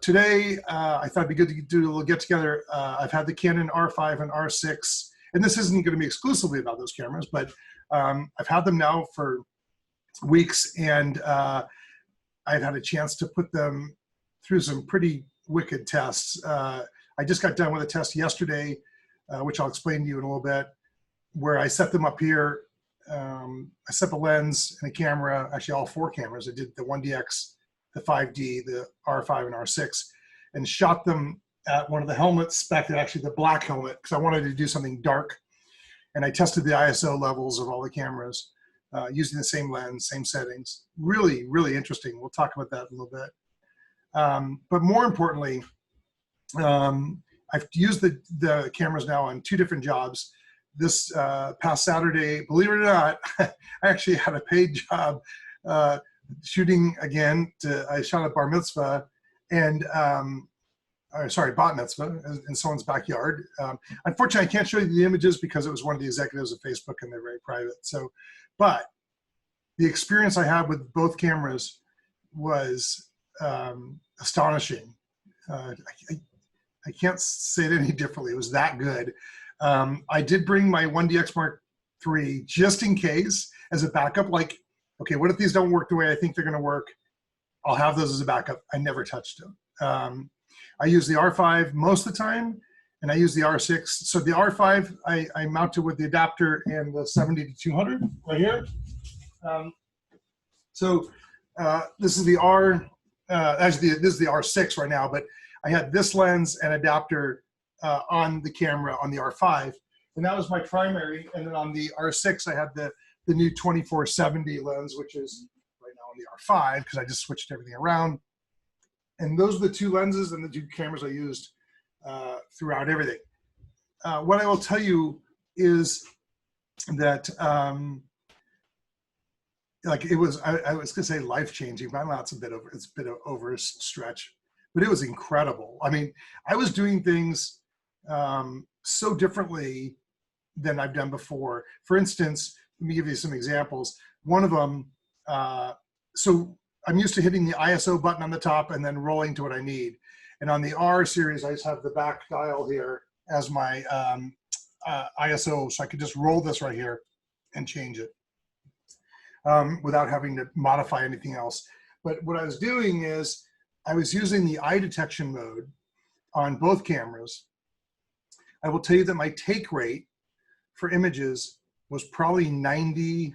today, I thought it'd be good to do a little get together. I've had the Canon R5 and R6, and this isn't going to be exclusively about those cameras, but I've had them now for weeks, and I've had a chance to put them through some pretty wicked tests. I just got done with a test yesterday, which I'll explain to you in a little bit, where I set them up here. I set the lens and a camera, actually all four cameras. I did the 1DX, the 5D, the R5 and R6, and shot them at one of the helmets, actually the black helmet, because I wanted to do something dark. And I tested the ISO levels of all the cameras using the same lens, same settings. Really, really interesting. We'll talk about that in a little bit. But more importantly, I've used the cameras now on two different jobs. This past Saturday, believe it or not, I actually had a paid job shooting again. I shot a bar mitzvah and, sorry, bat mitzvah in someone's backyard. Unfortunately, I can't show you the images because it was one of the executives of Facebook and they're very private. So, but the experience I had with both cameras was astonishing. I can't say it any differently. It was that good. I did bring my 1DX Mark III just in case as a backup. Like, okay, what if these don't work the way I think they're going to work? I'll have those as a backup. I never touched them. I use the R5 most of the time, and I use the R6. So the R5, I mounted with the adapter and the 70-200 right here. This is the actually this is the R6 right now, but I had this lens and adapter on the camera on the R5, and that was my primary. And then on the R6, I had the new 24-70 lens, which is right now on the R5 because I just switched everything around. And those are the two lenses and the two cameras I used throughout everything. What I will tell you is that like it was, I was gonna say life-changing, but it's a bit of overstretch, but it was incredible. I mean, I was doing things so differently than I've done before. For instance, let me give you some examples. One of them, so I'm used to hitting the ISO button on the top and then rolling to what I need. And on the R series, I just have the back dial here as my ISO, so I could just roll this right here and change it without having to modify anything else. But what I was doing is I was using the eye detection mode on both cameras. I will tell you that my take rate for images was probably 95%,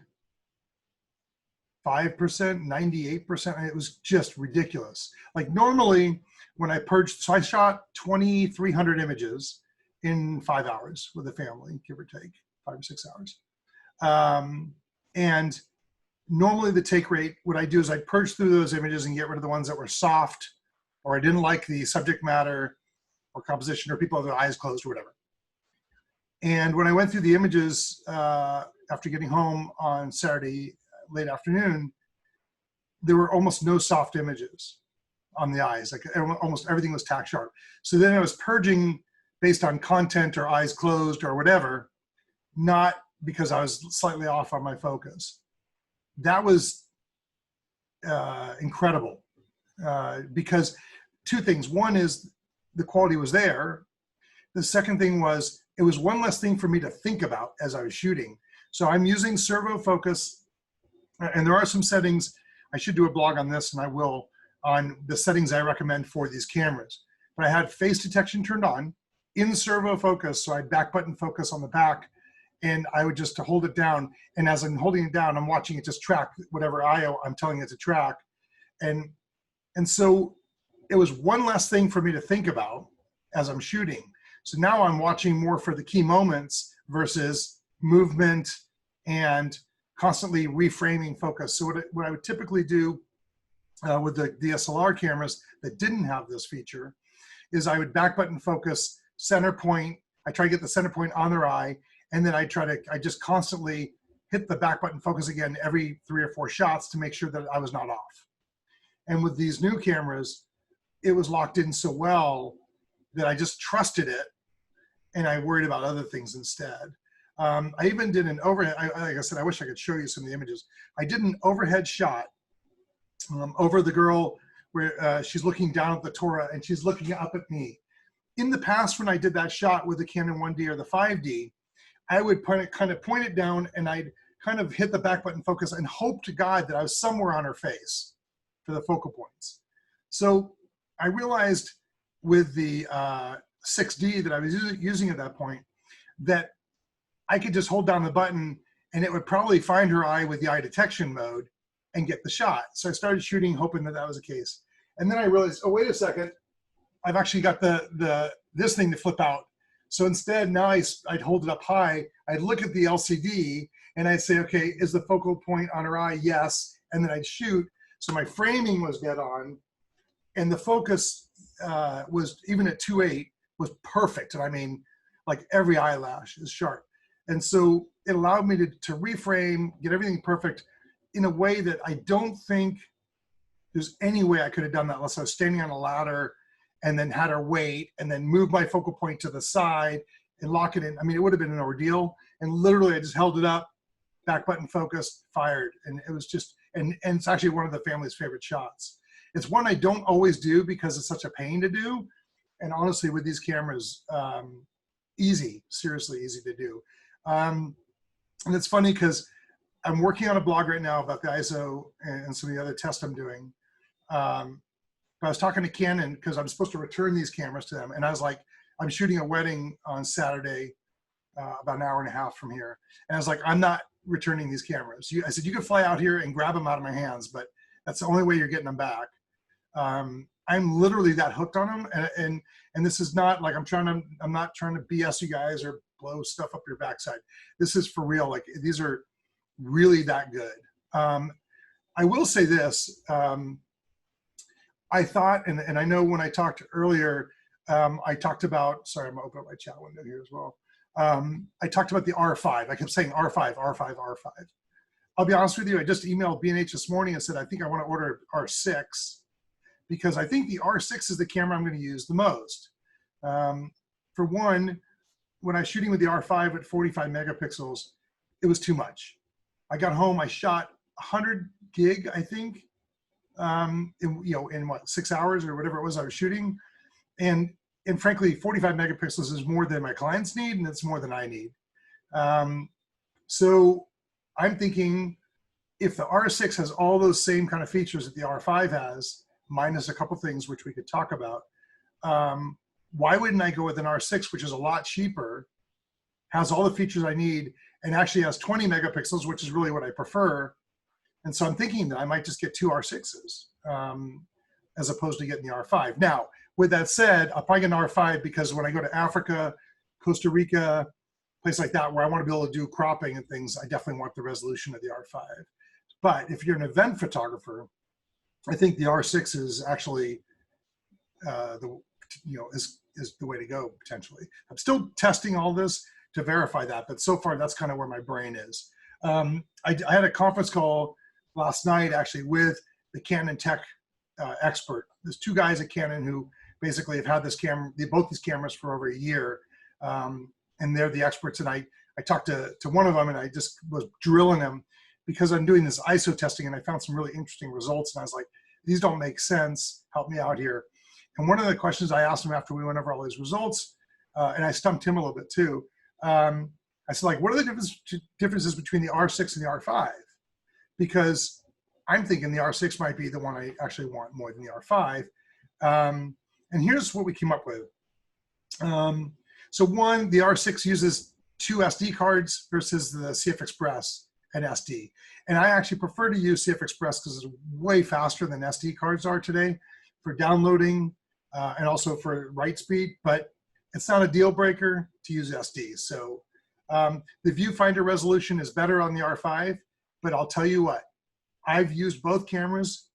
98%. It was just ridiculous. Like normally when I purged, so I shot 2,300 images in 5 hours with a family, give or take 5 or 6 hours. And normally the take rate, what I do is I'd purge through those images and get rid of the ones that were soft, or I didn't like the subject matter or composition, or people have their eyes closed or whatever. And when I went through the images after getting home on Saturday late afternoon, there were almost no soft images on the eyes. Like almost everything was tack sharp. So then I was purging based on content or eyes closed or whatever, not because I was slightly off on my focus. That was incredible because two things. One is the quality was there. The second thing was it was one less thing for me to think about as I was shooting. So I'm using servo focus, and there are some settings. I should do a blog on this, and I will, on the settings I recommend for these cameras. But I had face detection turned on in servo focus, so I back button focus on the back, and I would just hold it down. And as I'm holding it down, I'm watching it just track whatever IO I'm telling it to track. And so it was one less thing for me to think about as I'm shooting. So now I'm watching more for the key moments versus movement and constantly reframing focus. So what I would typically do with the DSLR cameras that didn't have this feature is I would back button focus center point. I try to get the center point on their eye, and then I just constantly hit the back button focus again every 3 or 4 shots to make sure that I was not off. And with these new cameras, it was locked in so well that I just trusted it, and I worried about other things instead. I even did an overhead, like I said, I wish I could show you some of the images. I did an overhead shot over the girl where she's looking down at the Torah and she's looking up at me. In the past, when I did that shot with the Canon 1D or the 5D, I would kind of point it down and I'd kind of hit the back button focus and hope to God that I was somewhere on her face for the focal points. So I realized with the 6D that I was using at that point that I could just hold down the button and it would probably find her eye with the eye detection mode and get the shot. So I started shooting hoping that that was the case. And then I realized, oh, wait a second, I've actually got this thing to flip out. So instead, now I'd hold it up high, I'd look at the LCD and I'd say, okay, is the focal point on her eye? Yes. And then I'd shoot. So my framing was dead on and the focus was, even at 2.8, was perfect. And I mean, like every eyelash is sharp. And so it allowed me to reframe, get everything perfect in a way that I don't think there's any way I could have done that unless I was standing on a ladder and then had her wait and then move my focal point to the side and lock it in. I mean, it would have been an ordeal. And literally I just held it up, back button focused, fired. And it was just, and it's actually one of the family's favorite shots. It's one I don't always do because it's such a pain to do. And honestly, with these cameras, easy, seriously easy to do. And it's funny because I'm working on a blog right now about the ISO and some of the other tests I'm doing. But I was talking to Canon because I'm supposed to return these cameras to them. And I was like, I'm shooting a wedding on Saturday, about an hour and a half from here. And I was like, I'm not returning these cameras. I said, you can fly out here and grab them out of my hands, but that's the only way you're getting them back. I'm literally that hooked on them. And this is not like, I'm not trying to BS you guys or blow stuff up your backside. This is for real. Like these are really that good. I will say this, I thought, and I know when I talked earlier, I talked about, sorry, I'm gonna open up my chat window here as well. I talked about the R5. I kept saying R5, R5, R5. I'll be honest with you, I just emailed B&H this morning and said, I think I wanna order R6 because I think the R6 is the camera I'm gonna use the most. For one, when I was shooting with the R5 at 45 megapixels, it was too much. I got home, I shot 100 gig, I think, in what, 6 hours or whatever it was I was shooting. And frankly, 45 megapixels is more than my clients need, and it's more than I need. So I'm thinking if the R6 has all those same kind of features that the R5 has, minus a couple things which we could talk about, why wouldn't I go with an R6, which is a lot cheaper, has all the features I need, and actually has 20 megapixels, which is really what I prefer. And so I'm thinking that I might just get two R6s as opposed to getting the R5. Now, with that said, I'll probably get an R5 because when I go to Africa, Costa Rica, place like that, where I want to be able to do cropping and things, I definitely want the resolution of the R5. But if you're an event photographer, I think the R6 is actually is the way to go potentially. I'm still testing all this to verify that, but so far that's kind of where my brain is. I had a conference call last night actually with the Canon tech expert. There's two guys at Canon who basically have had this camera, both these cameras for over a year, and they're the experts. And I talked to one of them and I just was drilling them because I'm doing this ISO testing and I found some really interesting results. And I was like, these don't make sense, help me out here. And one of the questions I asked him after we went over all these results, and I stumped him a little bit too, I said, like, what are the differences between the R6 and the R5? Because I'm thinking the R6 might be the one I actually want more than the R5. And here's what we came up with. So one, the R6 uses 2 SD cards versus the CF Express and SD. And I actually prefer to use CF Express because it's way faster than SD cards are today for downloading and also for write speed, but it's not a deal breaker to use SD. So the viewfinder resolution is better on the R5, but I'll tell you what, I've used both cameras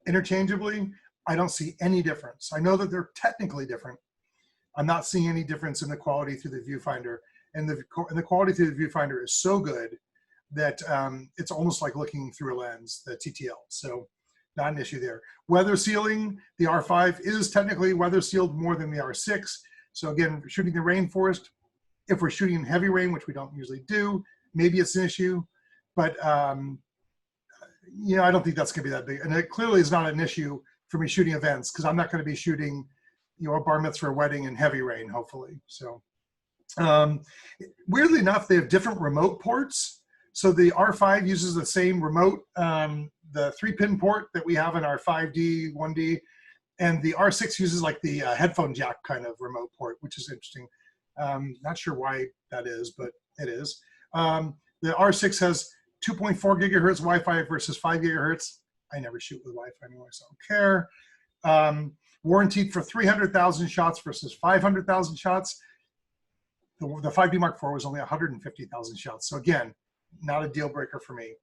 interchangeably. I don't see any difference. I know that they're technically different. I'm not seeing any difference in the quality through the viewfinder. And the quality through the viewfinder is so good that it's almost like looking through a lens, the TTL. So not an issue there. Weather sealing, the R5 is technically weather sealed more than the R6. So again, shooting the rainforest, if we're shooting in heavy rain, which we don't usually do, maybe it's an issue, but I don't think that's gonna be that big. And it clearly is not an issue for me shooting events, because I'm not going to be shooting, you know, a bar mitzvah, wedding, and heavy rain, hopefully. So weirdly enough, they have different remote ports. So the R5 uses the same remote, the 3-pin port that we have in our 5D, 1D, and the R6 uses like the headphone jack kind of remote port, which is interesting. Not sure why that is, but it is. The R6 has 2.4 gigahertz Wi-Fi versus 5 gigahertz. I never shoot with Wi-Fi anyway, so I don't care. Warranted for 300,000 shots versus 500,000 shots. The 5D Mark IV was only 150,000 shots. So again, not a deal breaker for me.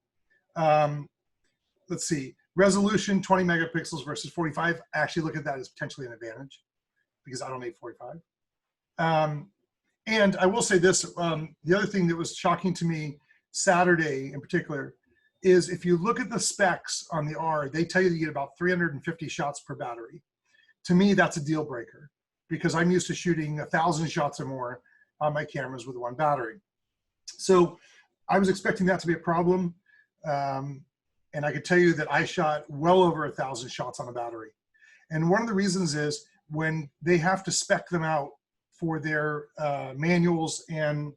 Let's see, resolution 20 megapixels versus 45. I actually look at that as potentially an advantage because I don't need 45. And I will say this, the other thing that was shocking to me Saturday in particular is if you look at the specs on the R, they tell you to get about 350 shots per battery. To me, that's a deal breaker because I'm used to shooting 1,000 shots or more on my cameras with one battery. So I was expecting that to be a problem. And I could tell you that I shot well over 1,000 shots on a battery. And one of the reasons is when they have to spec them out for their manuals and,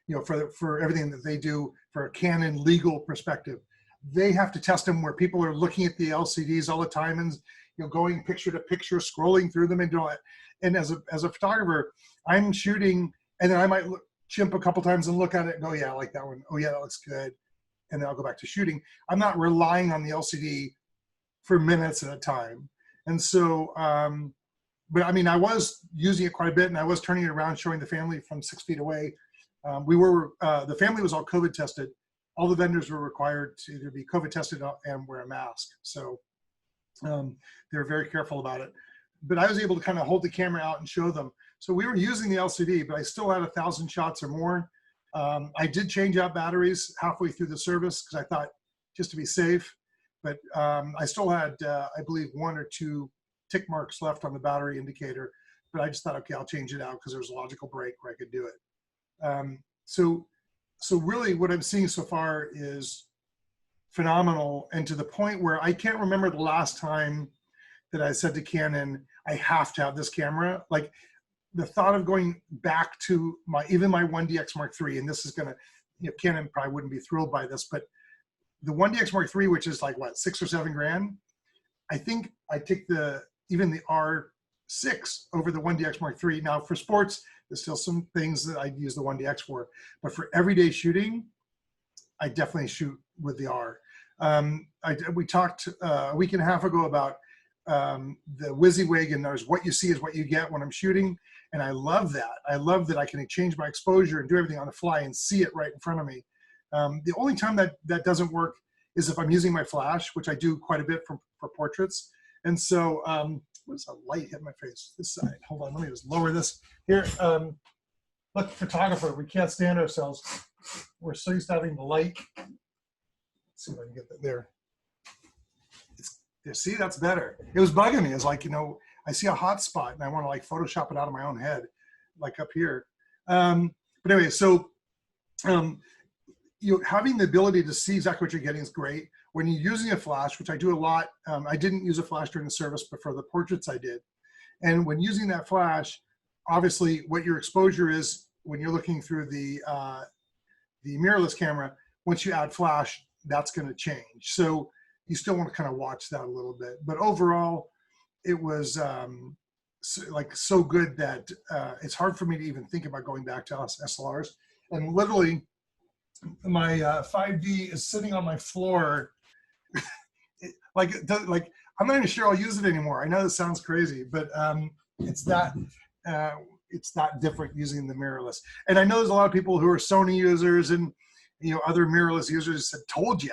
you know, for everything that they do for a Canon legal perspective, they have to test them where people are looking at the LCDs all the time and, you know, going picture to picture, scrolling through them and doing it. And as a photographer, I'm shooting and then I might chimp a couple times and look at it and go, yeah, I like that one. Oh yeah, that looks good. And then I'll go back to shooting. I'm not relying on the LCD for minutes at a time. And so, but I mean, I was using it quite a bit and I was turning it around, showing the family from 6 feet away. The family was all COVID tested. All the vendors were required to either be COVID tested and wear a mask. So they were very careful about it. But I was able to kind of hold the camera out and show them. So we were using the LCD, but I still had 1,000 shots or more. I did change out batteries halfway through the service because I thought just to be safe. But I still had, I believe, 1 or 2 tick marks left on the battery indicator. But I just thought, okay, I'll change it out because there was a logical break where I could do it. So really what I'm seeing so far is phenomenal, and to the point where I can't remember the last time that I said to Canon, I have to have this camera. Like the thought of going back to even my 1DX Mark III, and this is gonna, you know, Canon probably wouldn't be thrilled by this, but the 1DX Mark III, which is like what, $6 or $7 grand, I think I take even the R6 over the 1DX Mark III. Now for sports, there's still some things that I'd use the 1DX for, but for everyday shooting, I definitely shoot with the R. We talked a week and a half ago about the WYSIWYG, and there's what you see is what you get when I'm shooting. And I love that. I love that I can change my exposure and do everything on the fly and see it right in front of me. The only time that doesn't work is if I'm using my flash, which I do quite a bit for portraits. And so, what's a light hit my face? This side. Hold on, let me just lower this. Here, look, photographer, we can't stand ourselves. We're so used to having the light. Let's see if I can get that there. See, that's better. It was bugging me. It's like, you know, I see a hot spot and I want to like Photoshop it out of my own head, like up here. But anyway, so you know, having the ability to see exactly what you're getting is great. When you're using a flash, which I do a lot, I didn't use a flash during the service, but for the portraits I did. And when using that flash, obviously what your exposure is when you're looking through the mirrorless camera, once you add flash, that's going to change. So you still want to kind of watch that a little bit. But overall, it was so good that it's hard for me to even think about going back to SLRs. And literally, my 5D is sitting on my floor. like I'm not even sure I'll use it anymore. I know this sounds crazy, but it's that different using the mirrorless. And I know there's a lot of people who are Sony users and, you know, other mirrorless users that told you.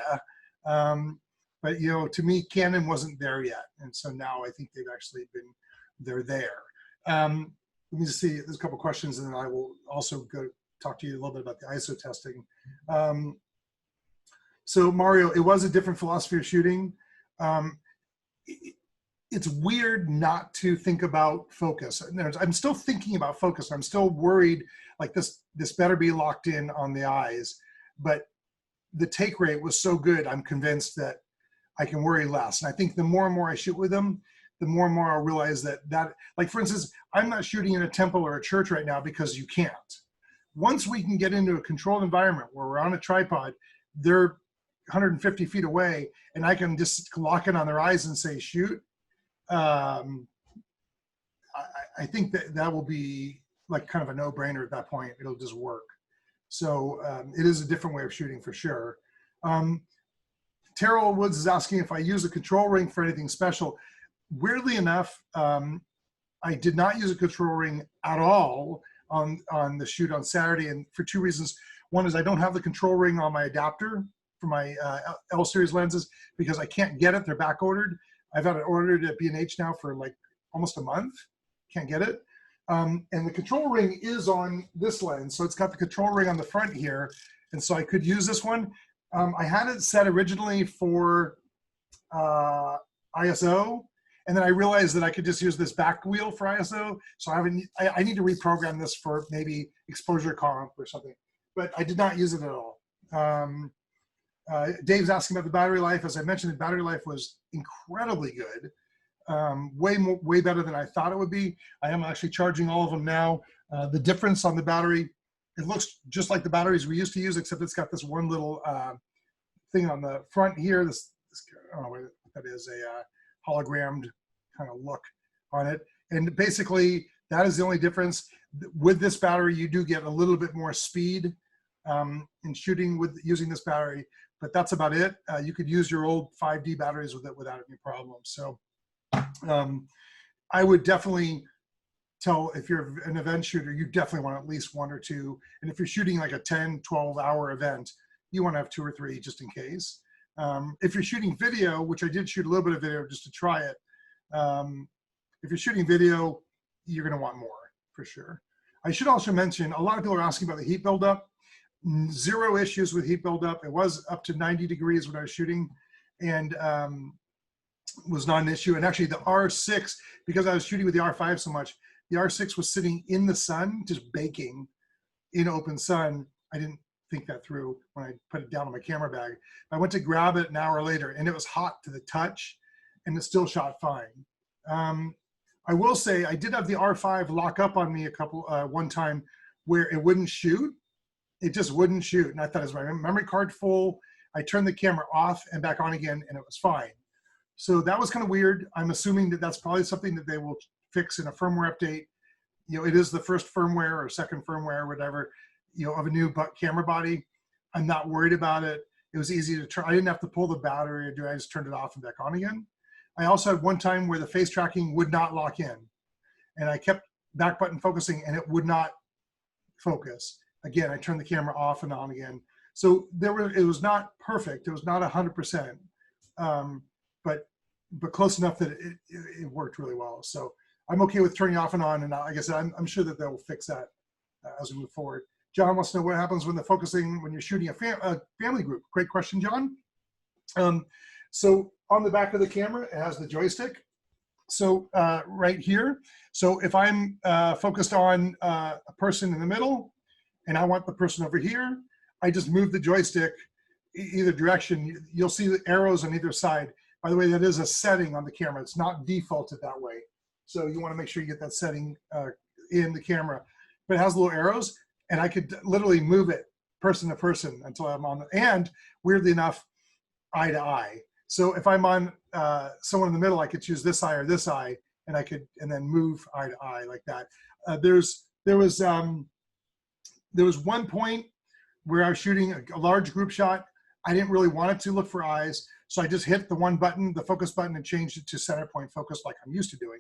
But, you know, to me, Canon wasn't there yet. And so now I think they're there. Let me just see, there's a couple questions and then I will also go talk to you a little bit about the ISO testing. So Mario, it was a different philosophy of shooting. It's weird not to think about focus. I'm still thinking about focus. I'm still worried, like this better be locked in on the eyes. But the take rate was so good, I'm convinced that I can worry less. And I think the more and more I shoot with them, the more and more I'll realize that, like for instance, I'm not shooting in a temple or a church right now because you can't. Once we can get into a controlled environment where we're on a tripod, they're 150 feet away, and I can just lock in on their eyes and say, shoot. I think that will be like kind of a no-brainer at that point. It'll just work. So it is a different way of shooting for sure. Terrell Woods is asking if I use a control ring for anything special. Weirdly enough, I did not use a control ring at all on the shoot on Saturday, and for two reasons. One is I don't have the control ring on my adapter for my L series lenses because I can't get it. They're back ordered. I've had it ordered at B&H now for like almost a month. Can't get it. And the control ring is on this lens. So it's got the control ring on the front here. And so I could use this one. I had it set originally for ISO. And then I realized that I could just use this back wheel for ISO. So I need to reprogram this for maybe exposure comp or something. But I did not use it at all. Dave's asking about the battery life. As I mentioned, the battery life was incredibly good. Way better than I thought it would be. I am actually charging all of them now. The difference on the battery, it looks just like the batteries we used to use, except it's got this one little thing on the front here. This I don't know what that is, a hologrammed kind of look on it. And basically, that is the only difference. With this battery, you do get a little bit more speed in shooting with using this battery, but that's about it. You could use your old 5D batteries with it without any problem. So I would definitely tell, if you're an event shooter, you definitely want at least one or two. And if you're shooting like a 10, 12-hour event, you want to have 2 or 3 just in case. If you're shooting video, which I did shoot a little bit of video just to try it, if you're shooting video, you're going to want more for sure. I should also mention, a lot of people are asking about the heat buildup. 0 issues with heat buildup. It was up to 90 degrees when I was shooting, and was not an issue. And actually the R6, because I was shooting with the R5 so much, the R6 was sitting in the sun, just baking in open sun. I didn't think that through when I put it down on my camera bag. I went to grab it an hour later, and it was hot to the touch, and it still shot fine. I will say I did have the R5 lock up on me one time where it wouldn't shoot. It just wouldn't shoot. And I thought, is my memory card full? I turned the camera off and back on again, and it was fine. So that was kind of weird. I'm assuming that that's probably something that they will fix in a firmware update. You know, it is the first firmware or second firmware or whatever, you know, of a new camera body. I'm not worried about it. It was easy to turn. I didn't have to pull the battery or do. I just turned it off and back on again. I also had one time where the face tracking would not lock in, and I kept back button focusing and it would not focus. Again, I turned the camera off and on again. So it was not perfect. It was not 100%, but close enough that it worked really well. So I'm okay with turning off and on. And like I said, I'm sure that they'll fix that as we move forward. John wants to know what happens when you're shooting a family group. Great question, John. So on the back of the camera, it has the joystick. So right here. So if I'm focused on a person in the middle and I want the person over here, I just move the joystick either direction. You'll see the arrows on either side. By the way, that is a setting on the camera. It's not defaulted that way. So you want to make sure you get that setting in the camera. But it has little arrows, and I could literally move it person to person until I'm on, and weirdly enough, eye to eye. So if I'm on someone in the middle, I could choose this eye or this eye, and and then move eye to eye like that. There was one point where I was shooting a large group shot. I didn't really want it to look for eyes, so I just hit the one button, the focus button, and changed it to center point focus like I'm used to doing,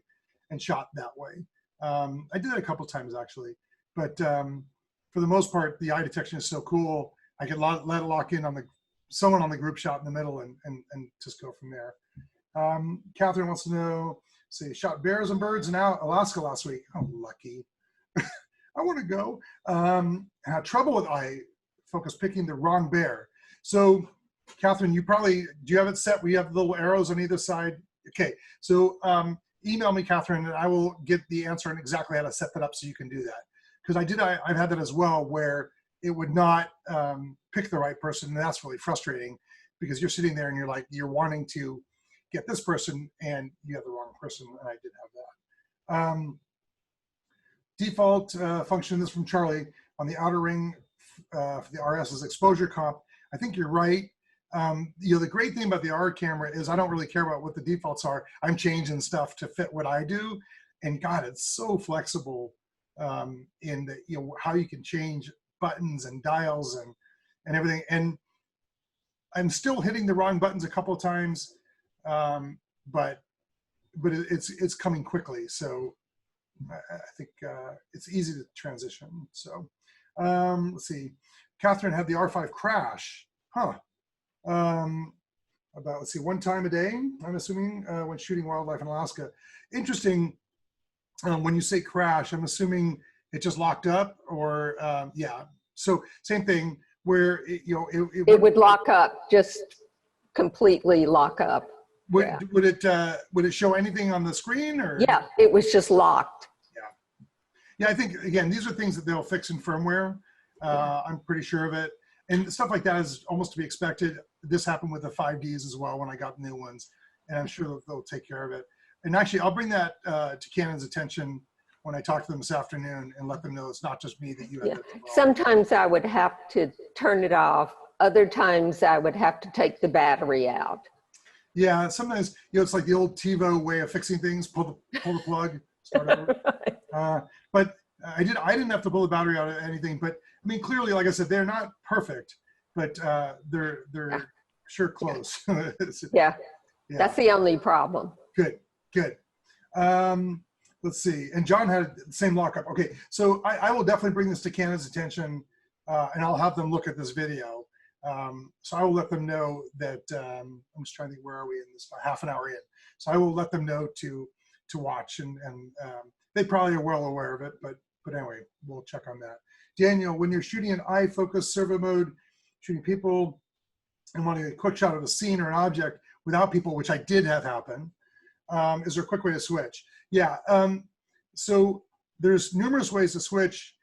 and shot that way. I did it a couple times actually, but for the most part, the eye detection is so cool. I could let it lock in on someone on the group shot in the middle and just go from there. Catherine wants to know, say, shot bears and birds in Alaska last week. Oh, lucky. I want to go. Had trouble with eye focus picking the wrong bear. So Catherine, do you have it set where you have the little arrows on either side? Okay, so email me, Catherine, and I will get the answer on exactly how to set that up so you can do that. Because I've had that as well, where it would not pick the right person, and that's really frustrating because you're sitting there and you're like, you're wanting to get this person and you have the wrong person, and I did have that. Default function, this from Charlie, on the outer ring for the RS is exposure comp. I think you're right. You know, the great thing about the R camera is I don't really care about what the defaults are. I'm changing stuff to fit what I do. And God, it's so flexible in the, you know, how you can change buttons and dials and everything. And I'm still hitting the wrong buttons a couple of times, but it's coming quickly. So I think it's easy to transition. So let's see. Catherine had the R5 crash. Huh. About, let's see, 1 time a day, I'm assuming, when shooting wildlife in Alaska. Interesting. When you say crash, I'm assuming it just locked up, or yeah. So same thing where you know it would lock up, just completely lock up. Would it show anything on the screen, or? Yeah, it was just locked. Yeah, I think again these are things that they'll fix in firmware. I'm pretty sure of it, and stuff like that is almost to be expected. This happened with the 5Ds as well when I got new ones, and I'm sure they'll take care of it. And actually, I'll bring that to Canon's attention when I talk to them this afternoon and let them know it's not just me that you have. Yeah. Sometimes I would have to turn it off. Other times I would have to take the battery out. Yeah, sometimes, you know, it's like the old TiVo way of fixing things. Pull the plug, start over. But I didn't have to pull the battery out of anything. But I mean, clearly, like I said, they're not perfect, but they're sure close. Yeah, that's the only problem. Good. Let's see. And John had the same lockup. Okay, so I will definitely bring this to Canon's attention, and I'll have them look at this video. So I will let them know that, I'm just trying to think, where are we in this, half an hour in. So I will let them know to watch, and they probably are well aware of it, but anyway, we'll check on that. Daniel, when you're shooting in eye focus servo mode, shooting people and wanting a quick shot of a scene or an object without people, which I did have happen, is there a quick way to switch? Yeah, so there's numerous ways to switch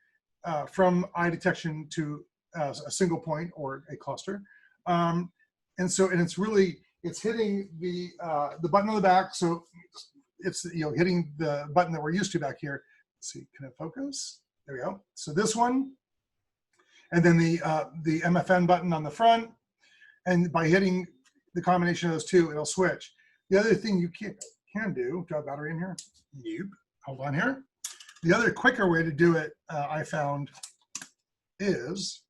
from eye detection to a single point or a cluster. And it's hitting the button on the back. So it's, you know, hitting the button that we're used to back here. Let's see, can it focus? There we go. So this one, and then the MFN button on the front. And by hitting the combination of those two, it'll switch. The other thing you can do, do I have battery in here? Nope. Hold on here. The other quicker way to do it, I found, is,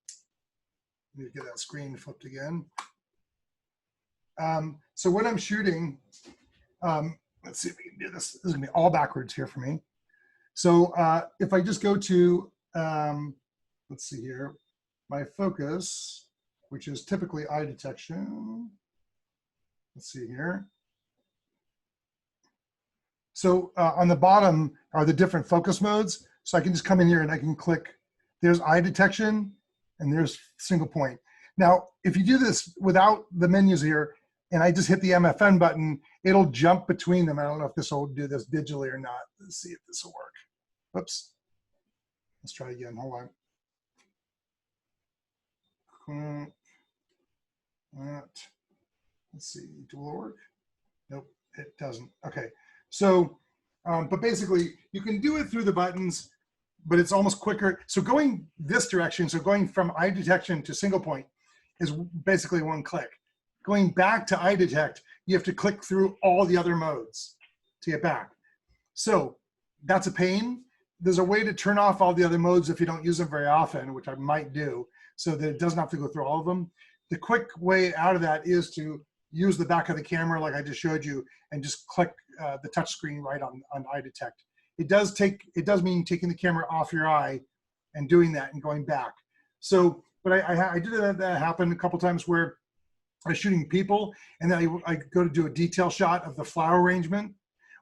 let me get that screen flipped again. So when I'm shooting, let's see if we can do this. This is gonna be all backwards here for me. So if I just go to, let's see here, my focus, which is typically eye detection. Let's see here. So on the bottom are the different focus modes. So I can just come in here and I can click, there's eye detection and there's single point. Now, if you do this without the menus here, and I just hit the MFN button, it'll jump between them. I don't know if this will do this digitally or not. Let's see if this will work. Whoops. Let's try again, hold on. Let's see, will it work? Nope, it doesn't. Okay, so, but basically you can do it through the buttons, but it's almost quicker. So going this direction, so going from eye detection to single point is basically one click. Going back to eye detect, you have to click through all the other modes to get back. So that's a pain. There's a way to turn off all the other modes if you don't use them very often, which I might do, so that it doesn't have to go through all of them. The quick way out of that is to use the back of the camera like I just showed you and just click the touch screen right on eye detect. It does mean taking the camera off your eye and doing that and going back. So, but I did that happen a couple times where I was shooting people and then I go to do a detail shot of the flower arrangement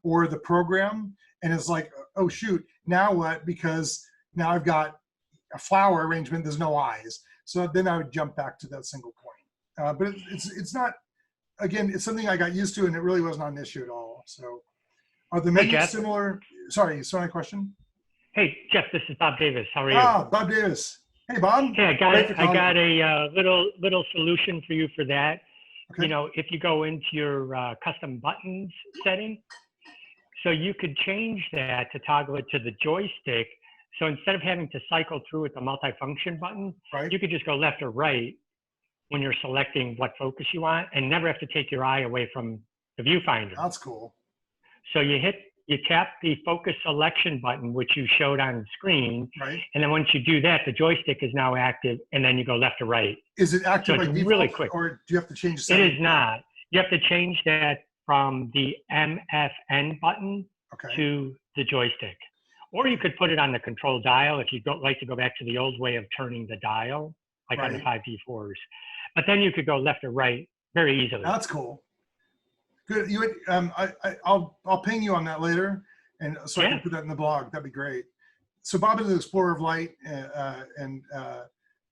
or the program, and it's like, oh shoot, now what? Because now I've got a flower arrangement, there's no eyes. So then I would jump back to that single point. But it's not, again, it's something I got used to and it really was not an issue at all. So are the menus similar? Sorry, a question? Hey, Jeff, this is Bob Davis. How are you? Ah, Bob Davis. Hey, Bob. Okay, I got a little solution for you for that. Okay. you know, if you go into your custom buttons setting, so you could change that to toggle it to the joystick. So instead of having to cycle through with the multifunction button, Right. you could just go left or right when you're selecting what focus you want and never have to take your eye away from the viewfinder. That's cool. So you tap the focus selection button, which you showed on the screen. Right. And then once you do that, the joystick is now active, and then you go left or right. Is it active So by it's default, really quick. or do you have to change the It setting? is not. You have to change that from the MFN button Okay. to the joystick. Or you could put it on the control dial if you don't like to go back to the old way of turning the dial, like on the Right. 5D4s. But then you could go left or right very easily. That's cool. Good. You would, I'll ping you on that later, and so I Yeah. can put that in the blog. That'd be great. So Bob is an explorer of light, and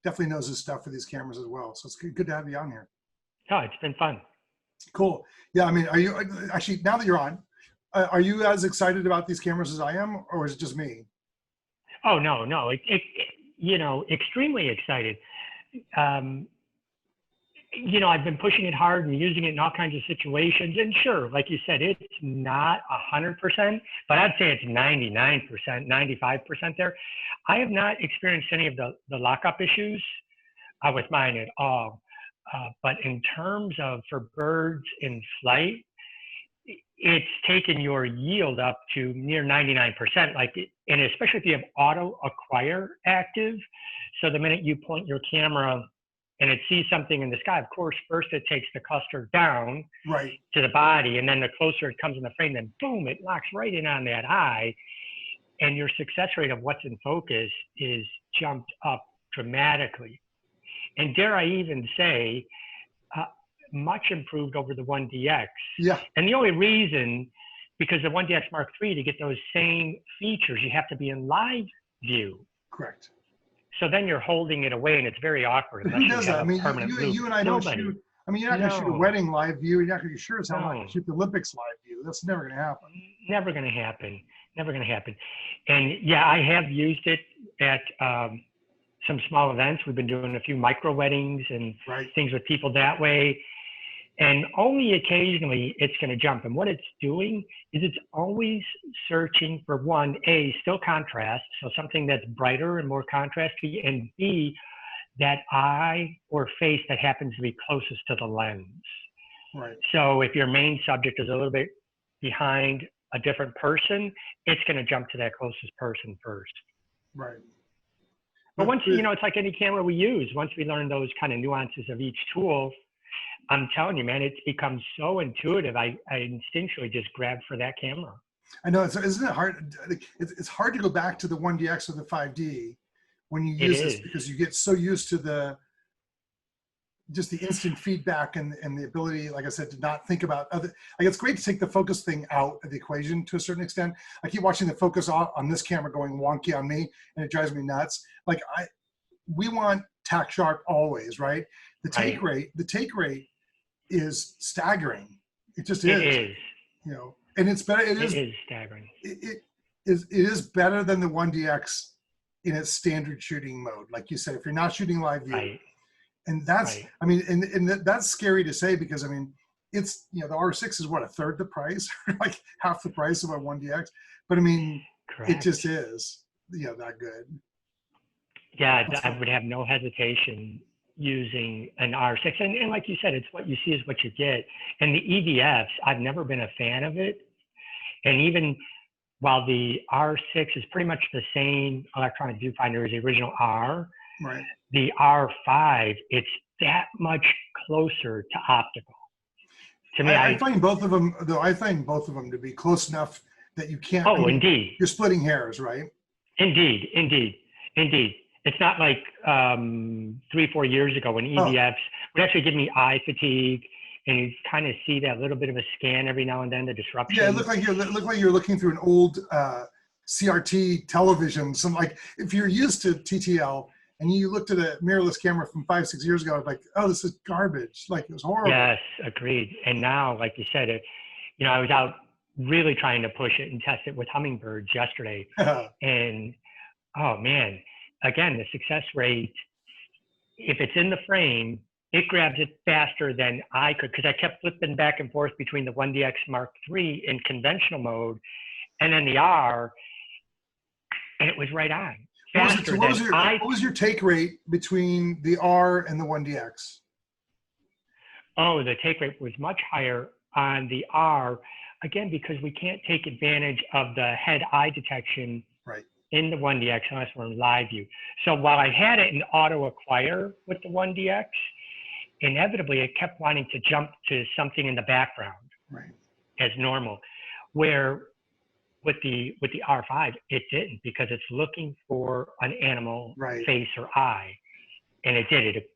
definitely knows his stuff for these cameras as well. So it's good to have you on here. Oh, it's been fun. Cool. Yeah. I mean, are you actually, now that you're on, are you as excited about these cameras as I am, or is it just me? Oh, no. You know, extremely excited. You know, I've been pushing it hard and using it in all kinds of situations. And sure, like you said, it's not 100%, but I'd say it's 99%, 95% there. I have not experienced any of the lockup issues with mine at all. But in terms of for birds in flight, it's taken your yield up to near 99%. And especially if you have auto acquire active. So the minute you point your camera and it sees something in the sky, of course, first it takes the cluster down Right. to the body, and then the closer it comes in the frame, then boom, it locks right in on that eye. And your success rate of what's in focus is jumped up dramatically. And dare I even say, much improved over the 1DX. Yeah. And the only reason, because the 1DX Mark III, to get those same features, you have to be in live view. Correct. So then you're holding it away, and it's very awkward. But who does that? I mean, you and I don't Nobody. shoot. I mean, you're not going to shoot a No. wedding live view. You're not going to sure as hell not No. going to shoot the Olympics live view. That's never going to happen. Never going to happen. Never going to happen. And yeah, I have used it at some small events. We've been doing a few micro weddings and Right. things with people that way. And only occasionally it's going to jump. And what it's doing is it's always searching for one, A, still contrast, so something that's brighter and more contrasty, and B, that eye or face that happens to be closest to the lens. Right. So if your main subject is a little bit behind a different person, it's going to jump to that closest person first. Right. But once, you know, it's like any camera we use. Once we learn those kind of nuances of each tool, I'm telling you, man, it's become so intuitive. I instinctually just grab for that camera. I know. Isn't it hard? It's hard to go back to the 1DX or the 5D when you use this, because you get so used to just the instant feedback and the ability, like I said, to not think about other. Like, it's great to take the focus thing out of the equation to a certain extent. I keep watching the focus on this camera going wonky on me, and it drives me nuts. Like, we want tack sharp always, right? The take rate is staggering. It just is. It is. You know, and it's better. It is staggering. It is better than the 1DX in its standard shooting mode. Like you said, if you're not shooting live view, Right. and that's, Right. I mean, and that's scary to say, because I mean, it's, you know, the R6 is what, a third the price, like half the price of a 1DX. But I mean, Correct. it just is, you know, that good. Yeah, I would have no hesitation using an R6. And like you said, it's what you see is what you get. And the EVFs, I've never been a fan of it. And even while the R6 is pretty much the same electronic viewfinder as the original R, Right. the R5, it's that much closer to optical. To me, I find both of them, though, I find both of them to be close enough that you can't. Oh, indeed. You're splitting hairs, right? Indeed. It's not like 3-4 years ago when EVFs would actually give me eye fatigue, and you kind of see that little bit of a scan every now and then, the disruption. Yeah, it looked like you're looking through an old CRT television. Some, like, if you're used to TTL and you looked at a mirrorless camera from 5-6 years ago, like, oh, this is garbage. Like, it was horrible. Yes, agreed. And now, like you said, you know, I was out really trying to push it and test it with hummingbirds yesterday, and oh man. Again, the success rate, if it's in the frame, it grabs it faster than I could, because I kept flipping back and forth between the 1DX Mark III in conventional mode and then the R, and it was right on. Faster What than was your take rate between the R and the 1DX? Oh, the take rate was much higher on the R, again, because we can't take advantage of the head-eye detection in the 1DX unless we're in live view. So while I had it in auto acquire with the 1DX, inevitably it kept wanting to jump to something in the background as normal, where with the R5, it didn't, because it's looking for an animal face or eye, and it did it.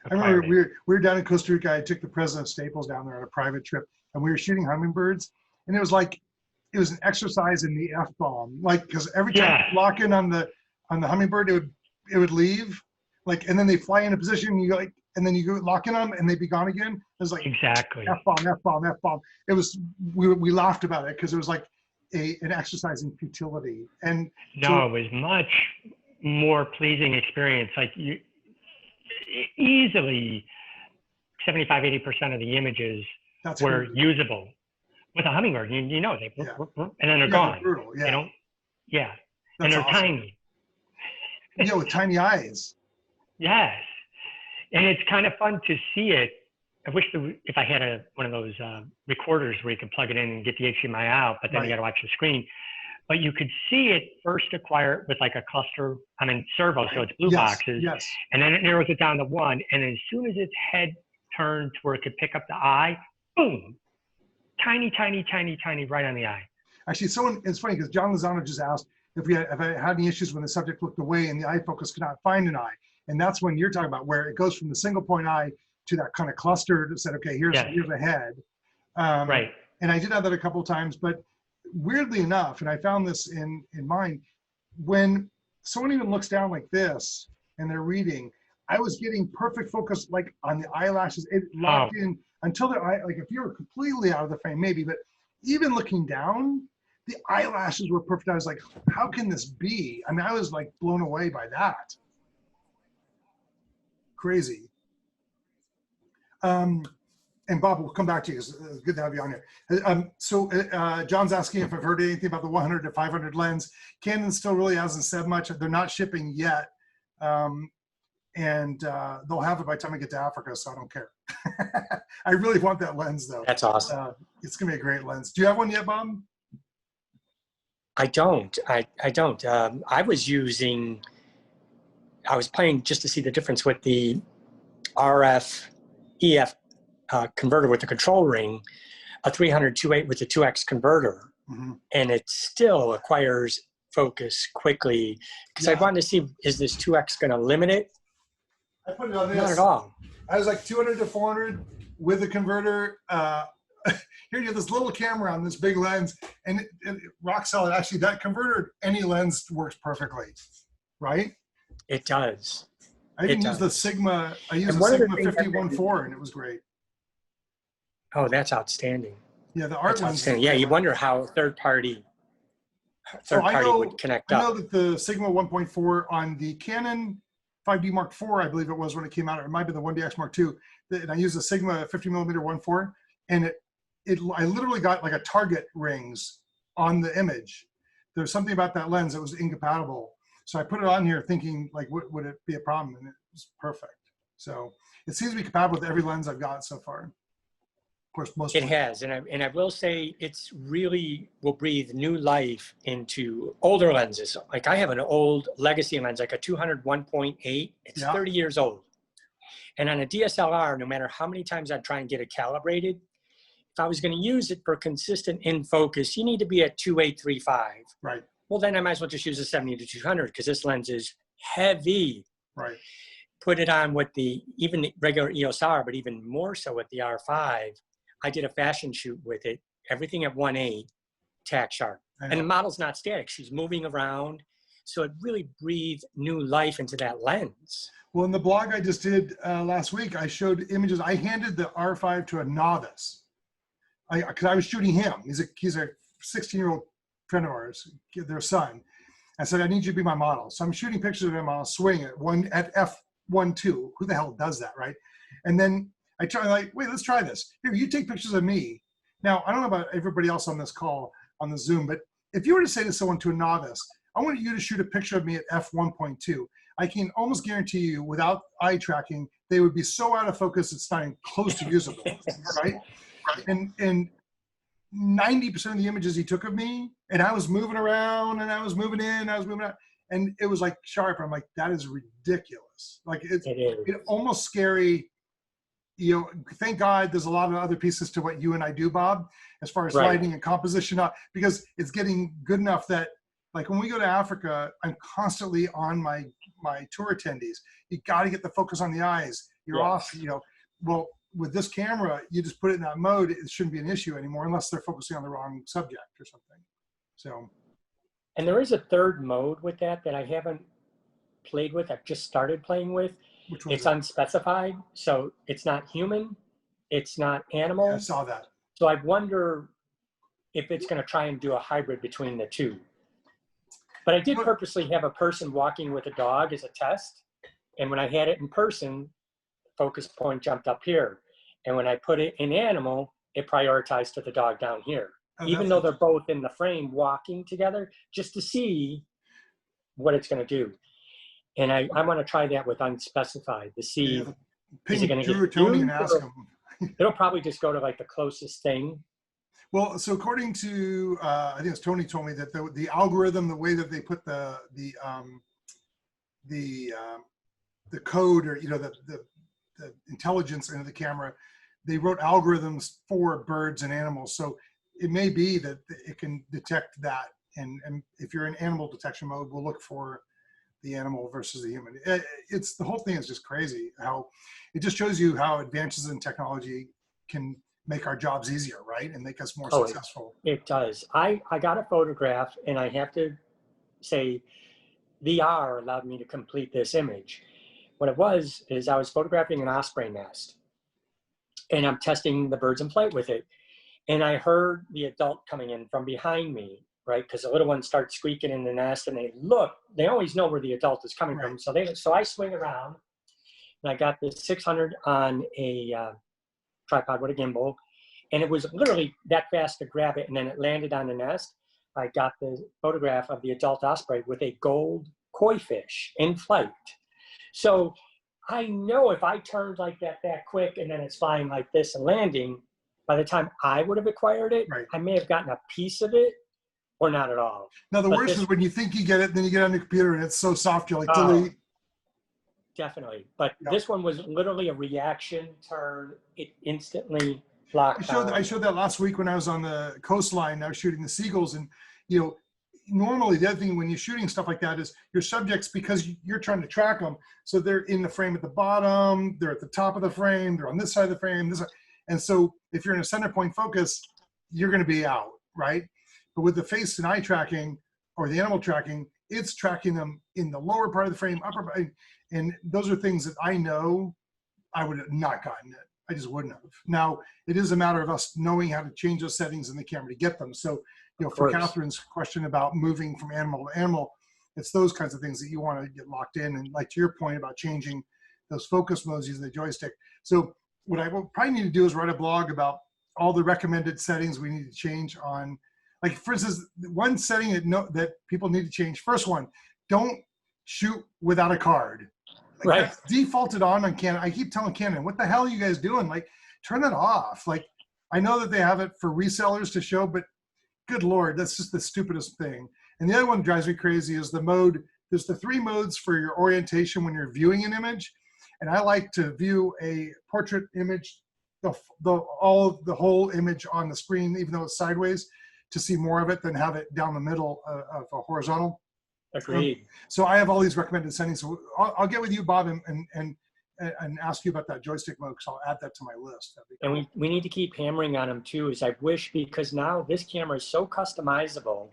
I remember we were down in Costa Rica. I took the president of Staples down there on a private trip, and we were shooting hummingbirds, and it was an exercise in the F-bomb, because every time you lock in on the hummingbird, it would leave, and then they fly into position, and you go and then you go lock in on them, and they'd be gone again. It was exactly F-bomb, F-bomb, F-bomb. It was we laughed about it because it was an exercise in futility. And no, it was much more pleasing experience. Easily 75–80% of the images were usable with a hummingbird. You know, they and then they're gone. They're brutal, They don't, and they're tiny. Yeah, with tiny eyes. Yes, and it's kind of fun to see it. I wish if I had one of those recorders where you can plug it in and get the HDMI out, but then you got to watch the screen. But you could see it first acquire with a cluster, servo, so it's blue boxes, and then it narrows it down to one. And as soon as its head turned to where it could pick up the eye, boom, tiny, tiny, tiny, tiny, right on the eye. Actually, it's funny because John Lozano just asked if I had any issues when the subject looked away and the eye focus could not find an eye. And that's when you're talking about where it goes from the single point eye to that kind of cluster that said, okay, here's a head. Right. And I did have that a couple of times, but weirdly enough, and I found this in mine, when someone even looks down like this and they're reading, I was getting perfect focus on the eyelashes. It locked in until their eye, if you were completely out of the frame, maybe, but even looking down, the eyelashes were perfect. I was like, how can this be? I was blown away by that. Crazy. And Bob, we'll come back to you. It's good to have you on here. So John's asking if I've heard anything about the 100 to 500 lens. Canon still really hasn't said much. They're not shipping yet. And they'll have it by the time I get to Africa, so I don't care. I really want that lens, though. That's awesome. It's going to be a great lens. Do you have one yet, Bob? I don't. I don't. I was playing just to see the difference with the RF EF converter with the control ring, a 300/2.8 with the 2x converter, and it still acquires focus quickly. Because I wanted to see, is this 2x going to limit it? I put it on this. Not at all. I was 200 to 400 with the converter. Here you have this little camera on this big lens, and it rock solid. Actually, that converter, any lens works perfectly, right? It does. I didn't use the Sigma. I used the Sigma 50-1.4, and it was great. Oh, that's outstanding. Yeah, the art lens. Yeah, you wonder how third party would connect up. I know that the Sigma 1.4 on the Canon 5D Mark IV, I believe it was when it came out, or it might be the 1DX Mark II, and I used the Sigma 50mm 1.4, and I literally got a target rings on the image. There's something about that lens that was incompatible. So I put it on here thinking, would it be a problem? And it was perfect. So it seems to be compatible with every lens I've got so far. Of course, most it has, and I will say it's really will breathe new life into older lenses. I have an old legacy lens, a 200 1.8. It's 30 years old. And on a DSLR, no matter how many times I try and get it calibrated, if I was going to use it for consistent in focus, you need to be at 2.835. Right. Well, then I might as well just use a 70 to 200 because this lens is heavy. Right. Put it on with even the regular EOS R, but even more so with the R5. I did a fashion shoot with it, everything at 1.8, tack sharp. And the model's not static. She's moving around. So it really breathed new life into that lens. Well, in the blog I just did last week, I showed images. I handed the R5 to a novice because I was shooting him. He's a 16-year-old friend of ours, their son. I said, I need you to be my model. So I'm shooting pictures of him on a swing at f1.2. Who the hell does that, right? And then I try like, wait, let's try this. Here, you take pictures of me. Now, I don't know about everybody else on this call, on the Zoom, but if you were to say to someone, to a novice, I want you to shoot a picture of me at f1.2, I can almost guarantee you without eye tracking, they would be so out of focus it's not even close to usable, right? And 90% of the images he took of me, and I was moving around and I was moving in, I was moving out, and it was like sharp. I'm like, that is ridiculous. Like it's almost scary. You know, thank God there's a lot of other pieces to what you and I do, Bob, as far as lighting and composition, because it's getting good enough that like when we go to Africa, I'm constantly on my tour attendees. You got to get the focus on the eyes. You're off, you know. Well, with this camera, you just put it in that mode. It shouldn't be an issue anymore unless they're focusing on the wrong subject or something. So. And there is a third mode with that I haven't played with. I've just started playing with. Which one? It's unspecified, so it's not human, it's not animal. Yeah, I saw that. So I wonder if it's going to try and do a hybrid between the two. But I did purposely have a person walking with a dog as a test. And when I had it in person, focus point jumped up here. And when I put it in animal, it prioritized to the dog down here. Even though they're both in the frame walking together, just to see what it's going to do. And I want to try that with unspecified to see. Is it going to get Tony and ask him. It'll probably just go to like the closest thing. Well, so according to I think it's Tony told me that the algorithm, the way that they put the code, or you know, the intelligence into the camera, they wrote algorithms for birds and animals. So it may be that it can detect that, and if you're in animal detection mode, we'll look for the animal versus the human. It's the whole thing is just crazy. How it just shows you how advances in technology can make our jobs easier, right, and make us more successful. It does. I got a photograph, and I have to say, VR allowed me to complete this image. What it was is I was photographing an osprey nest, and I'm testing the birds in flight with it, and I heard the adult coming in from behind me. Right, because the little ones start squeaking in the nest, and they always know where the adult is coming from. So I swing around, and I got this 600 on a tripod with a gimbal, and it was literally that fast to grab it, and then it landed on the nest. I got the photograph of the adult osprey with a gold koi fish in flight. So I know if I turned like that quick, and then it's flying like this and landing, by the time I would have acquired it, I may have gotten a piece of it, or not at all. Now, the worst is when you think you get it, then you get on the computer and it's so soft, you're like, delete. Definitely. But this one was literally a reaction turn. It instantly locked down. I showed that last week when I was on the coastline. I was shooting the seagulls. And, you know, normally the other thing when you're shooting stuff like that is your subjects, because you're trying to track them, so they're in the frame at the bottom, they're at the top of the frame, they're on this side of the frame, this side. And so if you're in a center point focus, you're going to be out, right? But with the face and eye tracking or the animal tracking, it's tracking them in the lower part of the frame, upper part, and those are things that I know I would have not gotten it. I just wouldn't have. Now, it is a matter of us knowing how to change those settings in the camera to get them. So, you know, for Catherine's question about moving from animal to animal, it's those kinds of things that you want to get locked in. And like to your point about changing those focus modes using the joystick. So what I will probably need to do is write a blog about all the recommended settings we need to change on. Like, for instance, one setting that people need to change. First one, don't shoot without a card. Like, that's defaulted on Canon. I keep telling Canon, what the hell are you guys doing? Like, turn that off. Like, I know that they have it for resellers to show, but good Lord, that's just the stupidest thing. And the other one that drives me crazy is the mode. There's the 3 modes for your orientation when you're viewing an image. And I like to view a portrait image, the whole image on the screen, even though it's sideways, to see more of it than have it down the middle of a horizontal. Agreed. So I have all these recommended settings. So I'll get with you, Bob, and ask you about that joystick mode, because I'll add that to my list. And we need to keep hammering on them too, is I wish, because now this camera is so customizable,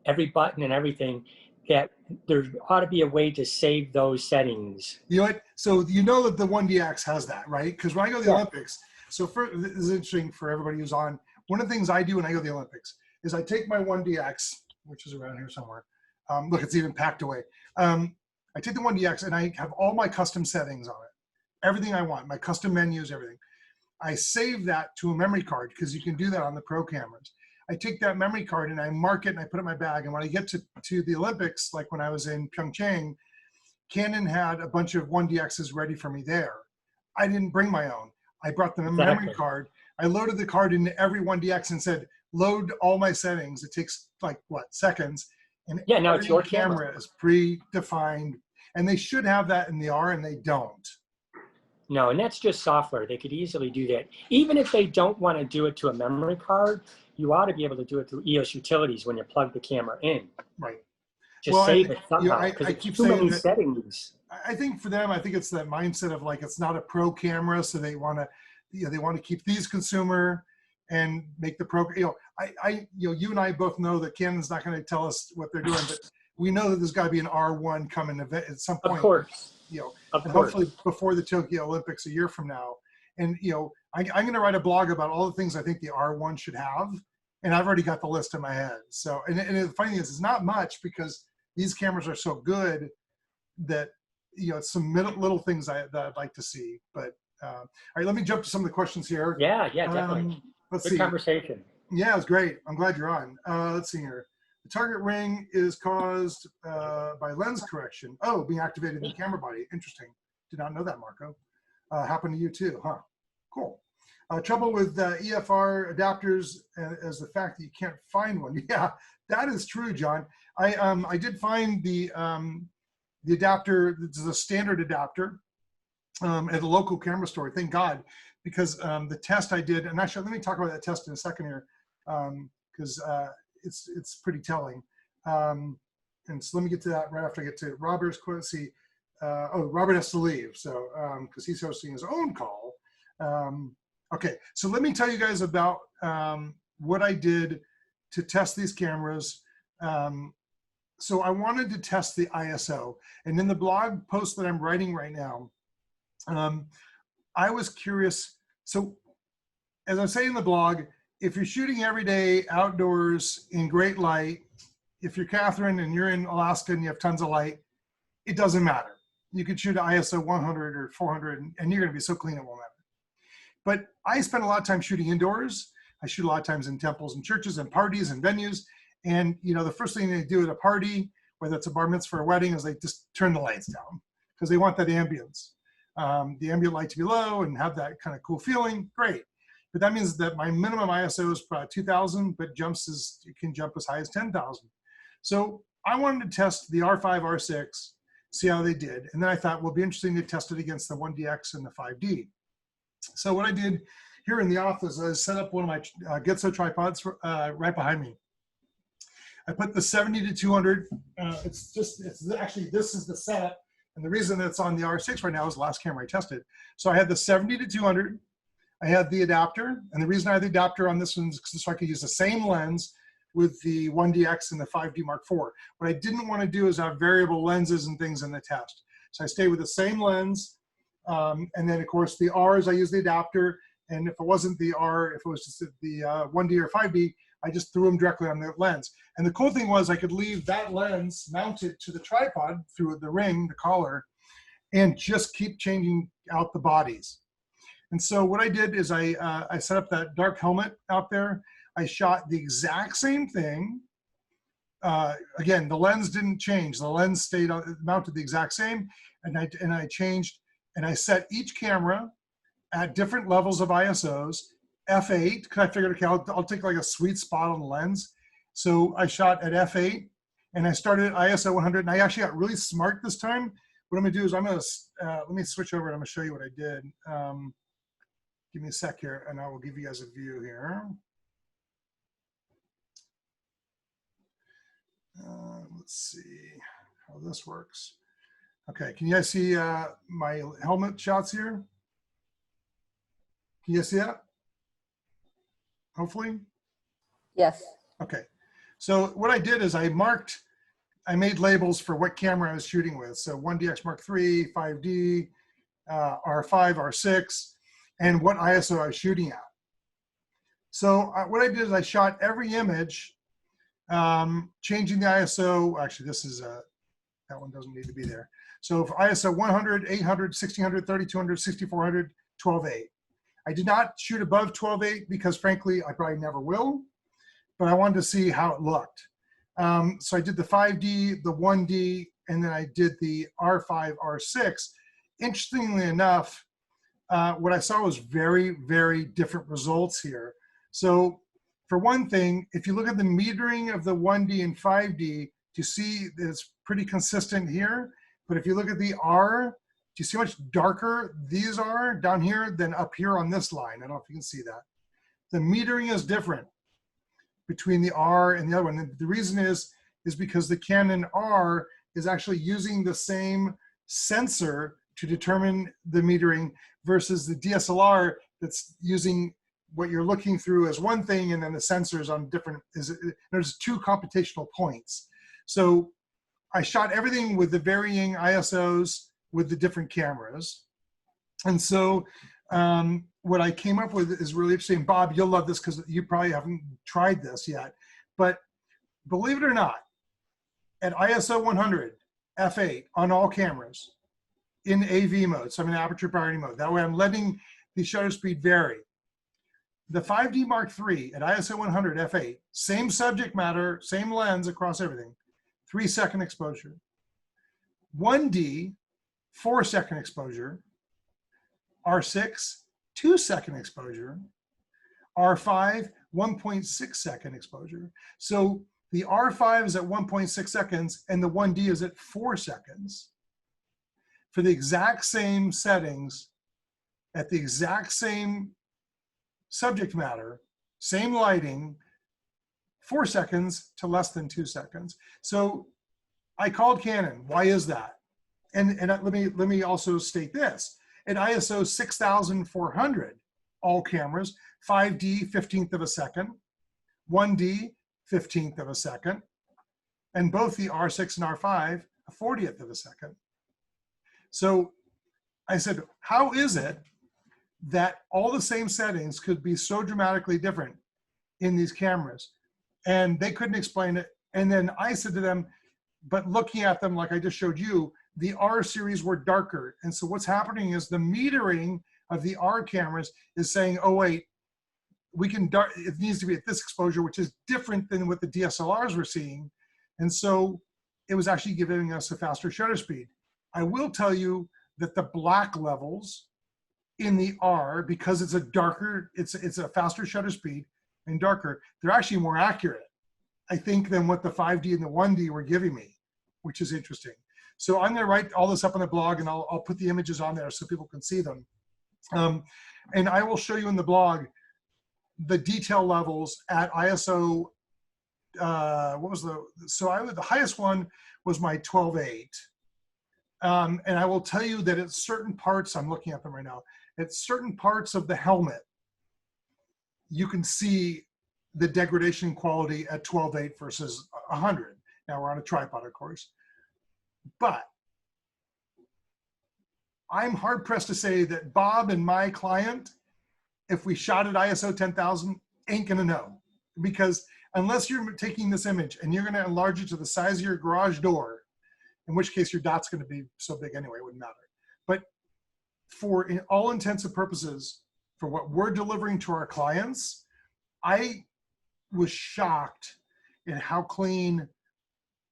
every button and everything, that there ought to be a way to save those settings. You know what? So you know that the 1DX has that, right? Because when I go to the Olympics, so this is interesting for everybody who's on. One of the things I do when I go to the Olympics is I take my 1DX, which is around here somewhere. Look, it's even packed away. I take the 1DX and I have all my custom settings on it. everything I want, my custom menus, everything. I save that to a memory card because you can do that on the pro cameras. I take that memory card and I mark it and I put it in my bag. And when I get to the Olympics, like when I was in Pyeongchang, Canon had a bunch of 1DXs ready for me there. I didn't bring my own. I brought them a memory card. I loaded the card into every 1DX and said, load all my settings. It takes like, what, seconds. And yeah, now it's your camera is predefined. And they should have that in the R, and they don't. No, and that's just software. They could easily do that. Even if they don't want to do it to a memory card, you ought to be able to do it through EOS Utilities when you plug the camera in. Right. Just save it somehow, because it's too many settings. I think for them, I think it's that mindset of like, it's not a pro camera, so they want to, they want to keep these consumer and make the pro, you and I both know that Canon's not going to tell us what they're doing, but we know that there's got to be an R1 coming at some point. Of course. And hopefully before the Tokyo Olympics a year from now. And, I'm going to write a blog about all the things I think the R1 should have. And I've already got the list in my head. So, and the funny thing is, it's not much because these cameras are so good that, it's some little things that I'd like to see. But, all right, let me jump to some of the questions here. Yeah, definitely. Let's Good see. Conversation. Yeah, it was great. I'm glad you're on. Let's see here. The target ring is caused by lens correction. Oh, being activated in the camera body. Interesting. Did not know that, Marco. Happened to you too, huh? Cool. Trouble with EFR adapters as the fact that you can't find one. Yeah, that is true, John. I did find the adapter. This is a standard adapter at a local camera store. Thank God, because the test I did, and actually let me talk about that test in a second here, because it's pretty telling. And so let me get to that right after I get to Robert's quote. See, Robert has to leave, so because he's hosting his own call. Okay, so let me tell you guys about what I did to test these cameras. So I wanted to test the ISO, and in the blog post that I'm writing right now, I was curious. So as I'm saying in the blog, if you're shooting every day outdoors in great light, if you're Catherine and you're in Alaska and you have tons of light, it doesn't matter. You could shoot an ISO 100 or 400 and you're gonna be so clean it won't matter. But I spend a lot of time shooting indoors. I shoot a lot of times in temples and churches and parties and venues. And the first thing they do at a party, whether it's a bar mitzvah or a wedding, is they just turn the lights down because they want that ambience. The ambient light to be low and have that kind of cool feeling, great. But that means that my minimum ISO is probably 2,000, but it can jump as high as 10,000. So I wanted to test the R5, R6, see how they did. And then I thought, well, it'd be interesting to test it against the 1DX and the 5D. So what I did here in the office, I set up one of my Gitzo tripods right behind me. I put the 70 to 200. Actually, this is the setup. And the reason it's on the R6 right now is the last camera I tested. So I had the 70 to 200. I had the adapter. And the reason I had the adapter on this one is so I could use the same lens with the 1DX and the 5D Mark IV. What I didn't want to do is have variable lenses and things in the test. So I stayed with the same lens. And then, of course, the R's, I use the adapter. And if it wasn't the R, if it was just the 1D or 5D, I just threw them directly on the lens. And the cool thing was I could leave that lens mounted to the tripod through the ring, the collar, and just keep changing out the bodies. And so what I did is I set up that dark helmet out there. I shot the exact same thing. Again, the lens didn't change. The lens stayed mounted the exact same. And I changed, and I set each camera at different levels of ISOs. F8, because I figured, okay, I'll take like a sweet spot on the lens. So I shot at F8, and I started at ISO 100, and I actually got really smart this time. What I'm gonna do is let me switch over and I'm gonna show you what I did. Give me a sec here, and I will give you guys a view here. Let's see how this works. Okay, can you guys see my helmet shots here? Can you guys see that? Hopefully. Yes. Okay. So what I did is I made labels for what camera I was shooting with. So 1DX Mark III, 5D, R5, R6, and what ISO I was shooting at. So what I did is I shot every image, changing the ISO. Actually, this is that one doesn't need to be there. So for ISO 100, 800, 1600, 3200, 6400, 12.8. I did not shoot above 12.8 because frankly, I probably never will, but I wanted to see how it looked. So I did the 5D, the 1D, and then I did the R5, R6. Interestingly enough, what I saw was very, very different results here. So for one thing, if you look at the metering of the 1D and 5D, you see that it's pretty consistent here. But if you look at the R, do you see how much darker these are down here than up here on this line? I don't know if you can see that. The metering is different between the R and the other one. And the reason is because the Canon R is actually using the same sensor to determine the metering versus the DSLR that's using what you're looking through as one thing and then the sensors on different, there's two computational points. So I shot everything with the varying ISOs with the different cameras. And so what I came up with is really interesting. Bob, you'll love this because you probably haven't tried this yet. But believe it or not, at ISO 100, f8 on all cameras in AV mode, so I'm in aperture priority mode. That way I'm letting the shutter speed vary. The 5D Mark III at ISO 100 f8, same subject matter, same lens across everything, 3-second exposure. 1D, 4-second exposure. R6, 2-second exposure. R5, 1.6 second exposure. So the R5 is at 1.6 seconds and the 1D is at 4 seconds. For the exact same settings, at the exact same subject matter, same lighting, 4 seconds to less than 2 seconds. So I called Canon. Why is that? And let me also state this. At ISO 6400, all cameras, 5D, 15th of a second, 1D, 15th of a second, and both the R6 and R5, a 40th of a second. So I said, how is it that all the same settings could be so dramatically different in these cameras? And they couldn't explain it. And then I said to them, but looking at them like I just showed you, the R series were darker. And so what's happening is the metering of the R cameras is saying, oh wait, we can it needs to be at this exposure, which is different than what the DSLRs were seeing. And so it was actually giving us a faster shutter speed. I will tell you that the black levels in the R, because it's a darker, it's a faster shutter speed and darker, they're actually more accurate, I think, than what the 5D and the 1D were giving me, which is interesting. So I'm gonna write all this up on the blog and I'll put the images on there so people can see them. And I will show you in the blog the detail levels at ISO, what was the highest one was my 12.8. And I will tell you that at certain parts, I'm looking at them right now, at certain parts of the helmet, you can see the degradation quality at 12.8 versus 100. Now we're on a tripod, of course. But I'm hard pressed to say that Bob and my client, if we shot at ISO 10,000, ain't gonna know. Because unless you're taking this image and you're gonna enlarge it to the size of your garage door, in which case your dot's gonna be so big anyway, it wouldn't matter. But for in all intents and purposes, for what we're delivering to our clients, I was shocked at how clean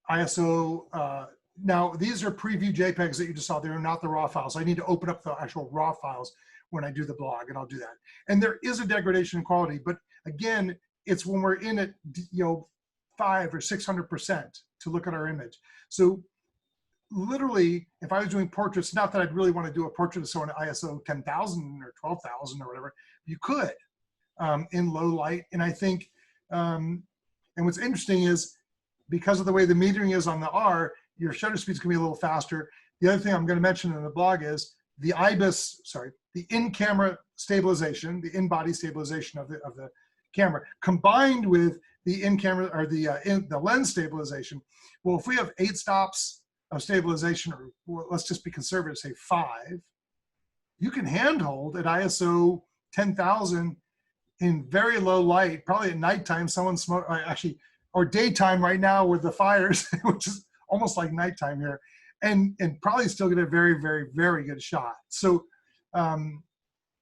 ISO, now these are preview JPEGs that you just saw. They're not the raw files. I need to open up the actual raw files when I do the blog, and I'll do that. And there is a degradation in quality, but again, it's when we're in it, 500 or 600% to look at our image. So literally, if I was doing portraits, not that I'd really want to do a portrait of someone at ISO 10,000 or 12,000 or whatever, you could in low light. And I think, and what's interesting is because of the way the metering is on the R, your shutter speed's gonna be a little faster. The other thing I'm gonna mention in the blog is the the in-camera stabilization, the in-body stabilization of the camera, combined with the in-camera or the lens stabilization. Well, if we have 8 stops of stabilization, or let's just be conservative, say 5, you can handhold at ISO 10,000 in very low light, probably at nighttime, someone smoke, actually, or daytime right now with the fires, which is almost like nighttime here, and probably still get a very, very, very good shot. So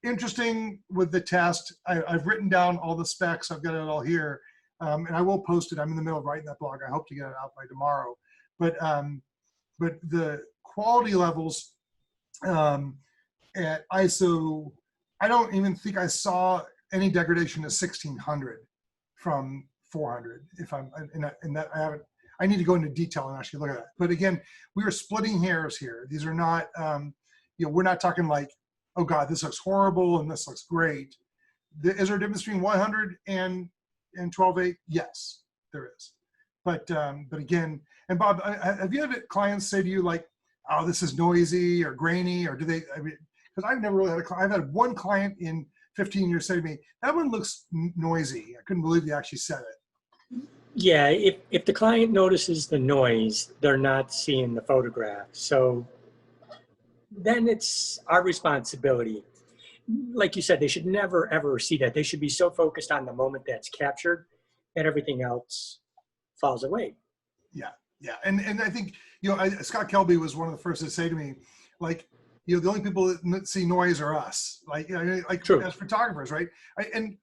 interesting with the test. I've written down all the specs. I've got it all here, and I will post it. I'm in the middle of writing that blog. I hope to get it out by tomorrow. But the quality levels at ISO, I don't even think I saw any degradation to 1600 from 400. If I'm in that, I need to go into detail and actually look at that. But again, we are splitting hairs here. These are not, we're not talking like, oh God, this looks horrible and this looks great. Is there a difference between 100 and 12.8? Yes, there is. But again, and Bob, have you had clients say to you like, oh, this is noisy or grainy, or do they? I mean, because I've never really had I've had one client in 15 years say to me, that one looks noisy. I couldn't believe he actually said it. Yeah, if the client notices the noise, they're not seeing the photograph. So then it's our responsibility. Like you said, they should never, ever see that. They should be so focused on the moment that's captured that everything else falls away. Yeah, yeah. And I think, Scott Kelby was one of the first to say to me, like, the only people that see noise are us, like, True. As photographers, right? And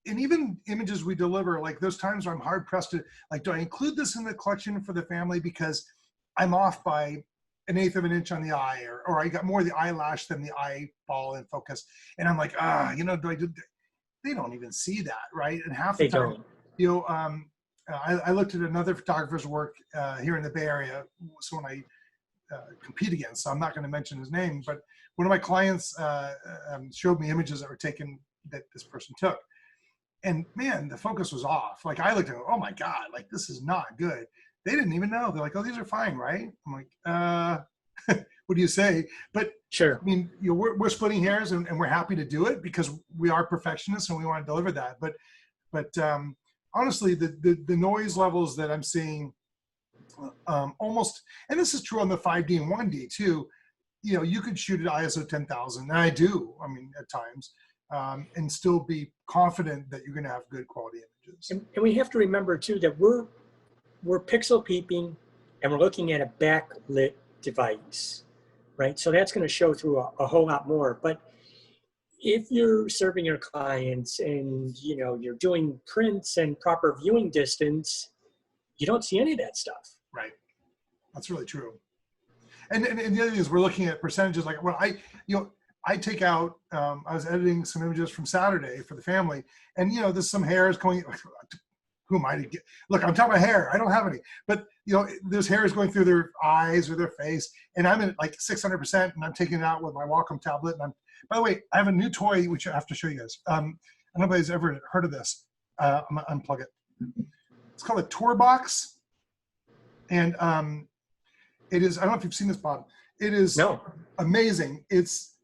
even images we deliver, like those times where I'm hard pressed to, like, do I include this in the collection for the family because I'm off by 1/8 of an inch on the eye, or I got more of the eyelash than the eyeball in focus. And I'm like, do I do, they don't even see that, right? And half the time, I looked at another photographer's work here in the Bay Area, someone I compete against, so I'm not going to mention his name, but one of my clients showed me images that were taken that this person took. And man, the focus was off. Like I looked at it, oh my God, like this is not good. They didn't even know. They're like, oh, these are fine, right? I'm like, what do you say? But sure. I mean, we're splitting hairs and we're happy to do it because we are perfectionists and we want to deliver that. But honestly, the noise levels that I'm seeing almost, and this is true on the 5D and 1D too, you could shoot at ISO 10,000, and I do, I mean, at times, and still be confident that you're going to have good quality images. And we have to remember too that we're pixel peeping and we're looking at a backlit device, right? So that's going to show through a whole lot more. But if you're serving your clients and you're doing prints and proper viewing distance, you don't see any of that stuff. Right. That's really true. And the other thing is we're looking at percentages. Like when I take out, I was editing some images from Saturday for the family, and there's some hairs going. Who am I to get? Look, I'm talking about hair. I don't have any, but there's hairs going through their eyes or their face, and I'm at like 600%, and I'm taking it out with my Wacom tablet. And by the way, I have a new toy which I have to show you guys. I don't know if anybody's ever heard of this. I'm gonna unplug it. It's called a Tour Box, and it is. I don't know if you've seen this, Bob. It is amazing. It's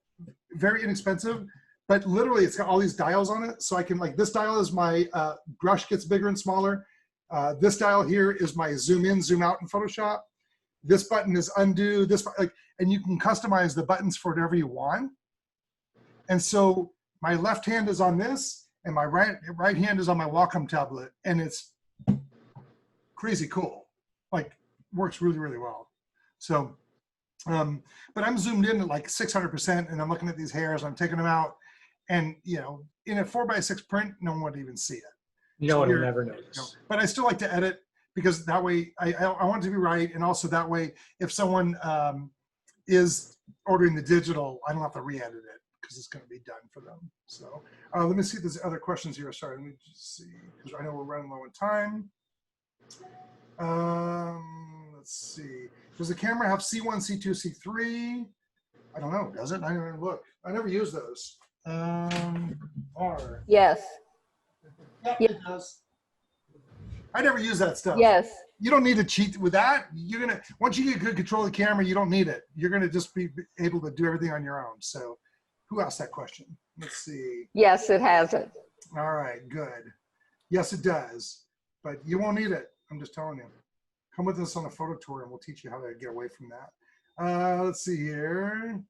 very inexpensive, but literally it's got all these dials on it. So I can, like, this dial is my brush gets bigger and smaller. This dial here is my zoom in, zoom out in Photoshop. This button is undo. And you can customize the buttons for whatever you want. And so my left hand is on this, and my right hand is on my Wacom tablet, and it's crazy cool. Like, works really, really well. So, but I'm zoomed in at like 600%, and I'm looking at these hairs. I'm taking them out, and in a 4x6 print, no one would even see it. No one will never notice. But I still like to edit because that way I want it to be right, and also that way if someone is ordering the digital, I don't have to re-edit it because it's going to be done for them. So let me see if there's other questions here. Sorry, let me just see because I know we're running low on time. Let's see. Does the camera have C1, C2, C3? I don't know. Does it? I never look. I never use those. R. Yes. Yep, it does. I never use that stuff. Yes. You don't need to cheat with that. Once you get good control of the camera, you don't need it. You're gonna just be able to do everything on your own. So, who asked that question? Let's see. Yes, it has it. All right, good. Yes, it does, but you won't need it. I'm just telling you. Come with us on a photo tour, and we'll teach you how to get away from that. Let's see here.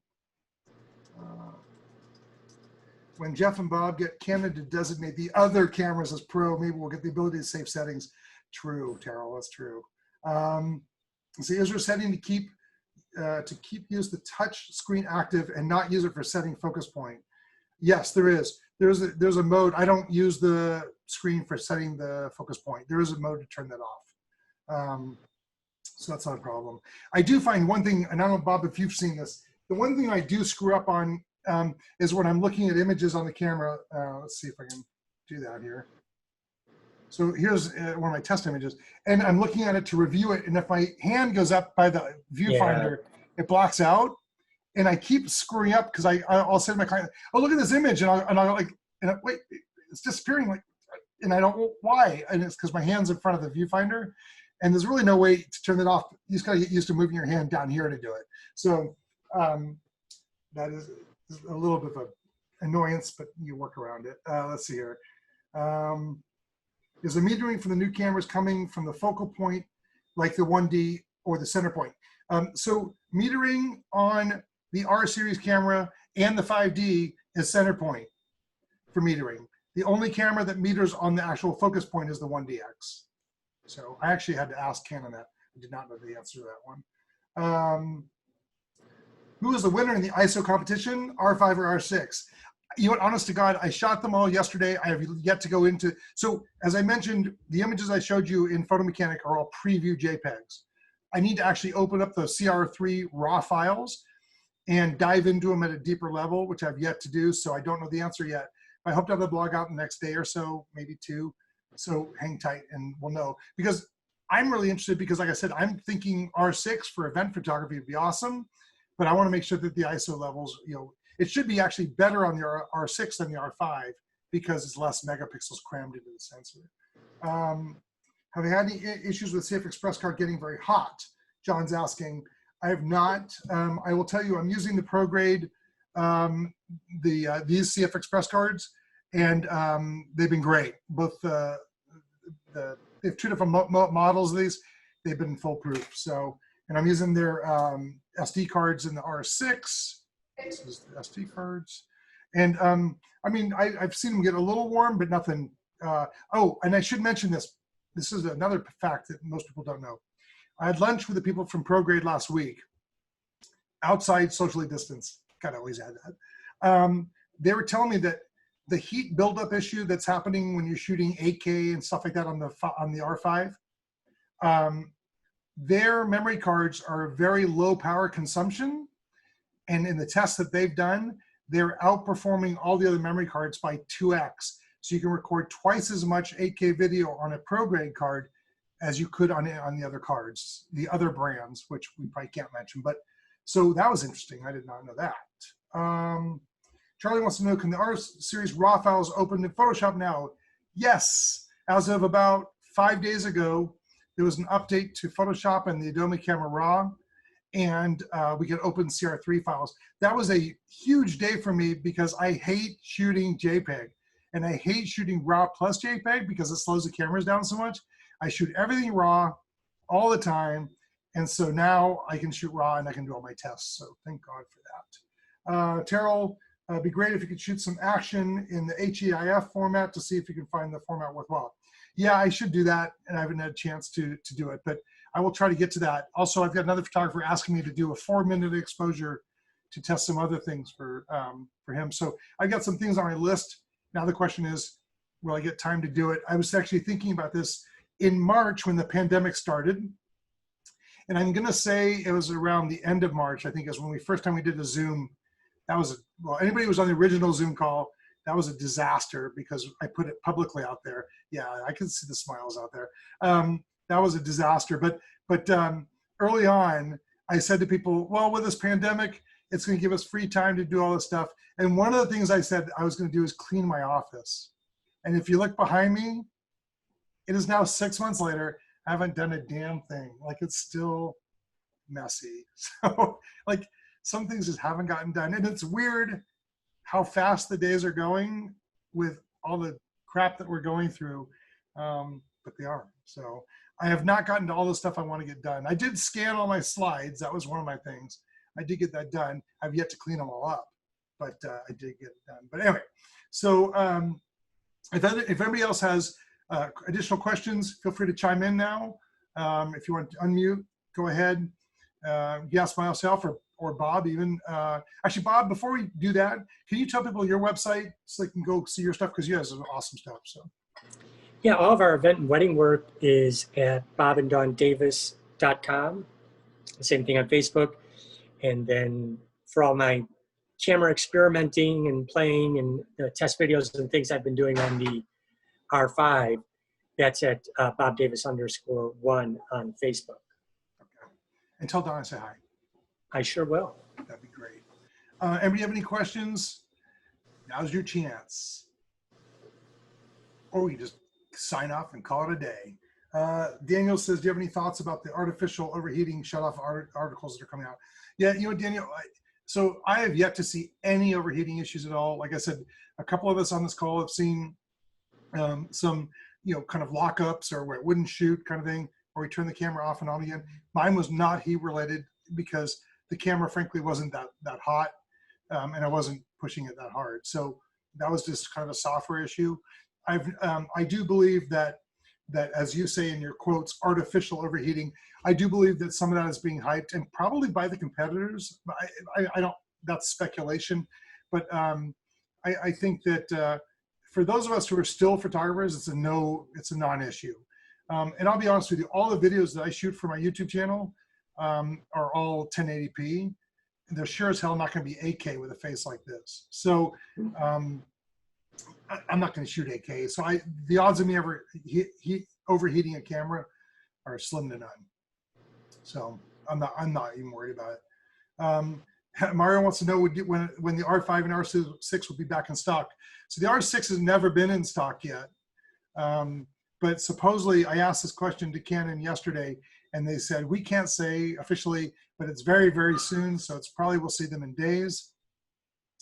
When Jeff and Bob get Canon to designate the other cameras as pro, maybe we'll get the ability to save settings. True, Terrell, that's true. see, is there a setting to keep use the touch screen active and not use it for setting focus point? Yes, there is. There's a mode. I don't use the screen for setting the focus point. There is a mode to turn that off. So that's not a problem. I do find one thing, and I don't know, Bob, if you've seen this, the one thing I do screw up on is when I'm looking at images on the camera. Let's see if I can do that here. So here's one of my test images, and I'm looking at it to review it. And if my hand goes up by the viewfinder, it blocks out. And I keep screwing up because I'll say to my client, "Oh, look at this image," and I'll like, wait, it's disappearing. Like, and I don't know why. And it's because my hand's in front of the viewfinder, and there's really no way to turn it off. You just gotta get used to moving your hand down here to do it. So that is a little bit of an annoyance, but you work around it. Let's see here. Is the metering for the new cameras coming from the focal point, like the 1D or the center point? So metering on the R series camera and the 5D is center point for metering. The only camera that meters on the actual focus point is the 1DX. So I actually had to ask Canon that. I did not know the answer to that one. Who is the winner in the ISO competition, R5 or R6? You know what, honest to God, I shot them all yesterday. I have yet to go into, so as I mentioned, the images I showed you in Photo Mechanic are all preview JPEGs. I need to actually open up the CR3 raw files and dive into them at a deeper level, which I've yet to do, so I don't know the answer yet. I hope to have the blog out the next day or so, maybe 2. So hang tight and we'll know. Because I'm really interested because, like I said, I'm thinking R6 for event photography would be awesome, but I want to make sure that the ISO levels, you know, it should be actually better on the R6 than the R5 because it's less megapixels crammed into the sensor. Have you had any issues with CF Express card getting very hot? John's asking. I have not. I will tell you, I'm using the ProGrade, these CF Express cards, and they've been great. Both they have 2 different models of these. They've been foolproof. So, and I'm using their SD cards in the R6. This is the SD cards, and I mean, I've seen them get a little warm, but nothing. Oh, and I should mention this. This is another fact that most people don't know. I had lunch with the people from ProGrade last week, outside, socially distanced. God, I always add that. They were telling me that the heat buildup issue that's happening when you're shooting 8K and stuff like that on the R5, their memory cards are very low power consumption, and in the tests that they've done, they're outperforming all the other memory cards by 2x. So you can record twice as much 8K video on a ProGrade card as you could on the other cards, the other brands, which we probably can't mention. But so that was interesting. I did not know that. Charlie wants to know, can the R series raw files open in Photoshop now? Yes. As of about 5 days ago, there was an update to Photoshop and the Adobe Camera Raw, and we could open CR3 files. That was a huge day for me because I hate shooting JPEG. And I hate shooting RAW plus JPEG because it slows the cameras down so much. I shoot everything RAW all the time. And so now I can shoot RAW and I can do all my tests. So thank God for that. Terrell, it'd be great if you could shoot some action in the HEIF format to see if you can find the format worthwhile. Yeah, I should do that. And I haven't had a chance to do it, but I will try to get to that. Also, I've got another photographer asking me to do a 4-minute exposure to test some other things for him. So I've got some things on my list. Now the question is, will I get time to do it? I was actually thinking about this in March when the pandemic started. And I'm gonna say it was around the end of March, I think is when first time we did a Zoom. That was, well, anybody who was on the original Zoom call, that was a disaster because I put it publicly out there. Yeah, I can see the smiles out there. That was a disaster. But early on, I said to people, well, with this pandemic, it's going to give us free time to do all this stuff. And one of the things I said I was going to do is clean my office. And if you look behind me, it is now 6 months later. I haven't done a damn thing. Like, it's still messy. So like some things just haven't gotten done. And it's weird how fast the days are going with all the crap that we're going through, but they are. So I have not gotten to all the stuff I want to get done. I did scan all my slides. That was one of my things. I did get that done. I've yet to clean them all up, but I did get it done. But anyway, so if anybody else has additional questions, feel free to chime in now. If you want to unmute, go ahead, yes, myself or Bob even. Actually, Bob, before we do that, can you tell people your website so they can go see your stuff? Because you guys have awesome stuff. So. Yeah, all of our event and wedding work is at bobanddawndavis.com. Same thing on Facebook. And then for all my camera experimenting and playing and test videos and things I've been doing on the R5, that's at bobdavis_1 on Facebook. Okay. And tell Don I say hi. I sure will. That'd be great. Anybody have any questions? Now's your chance. Or we just sign off and call it a day. Daniel says, do you have any thoughts about the artificial overheating shutoff articles that are coming out? Yeah, you know, Daniel, so I have yet to see any overheating issues at all. Like I said, a couple of us on this call have seen some, you know, kind of lockups or where it wouldn't shoot kind of thing, or we turn the camera off and on again. Mine was not heat related because the camera frankly wasn't that hot, and I wasn't pushing it that hard. So that was just kind of a software issue. I do believe that as you say in your quotes, artificial overheating, I do believe that some of that is being hyped and probably by the competitors. I don't, that's speculation, but I think that for those of us who are still photographers, it's a non-issue. And I'll be honest with you, all the videos that I shoot for my YouTube channel are all 1080p. They're sure as hell not going to be 8K with a face like this. So I'm not going to shoot 8K. So the odds of me ever overheating a camera are slim to none. So I'm not even worried about it. Mario wants to know when the R5 and R6 will be back in stock. So the R6 has never been in stock yet. But supposedly I asked this question to Canon yesterday and they said, we can't say officially, but it's very, very soon. So it's probably, we'll see them in days.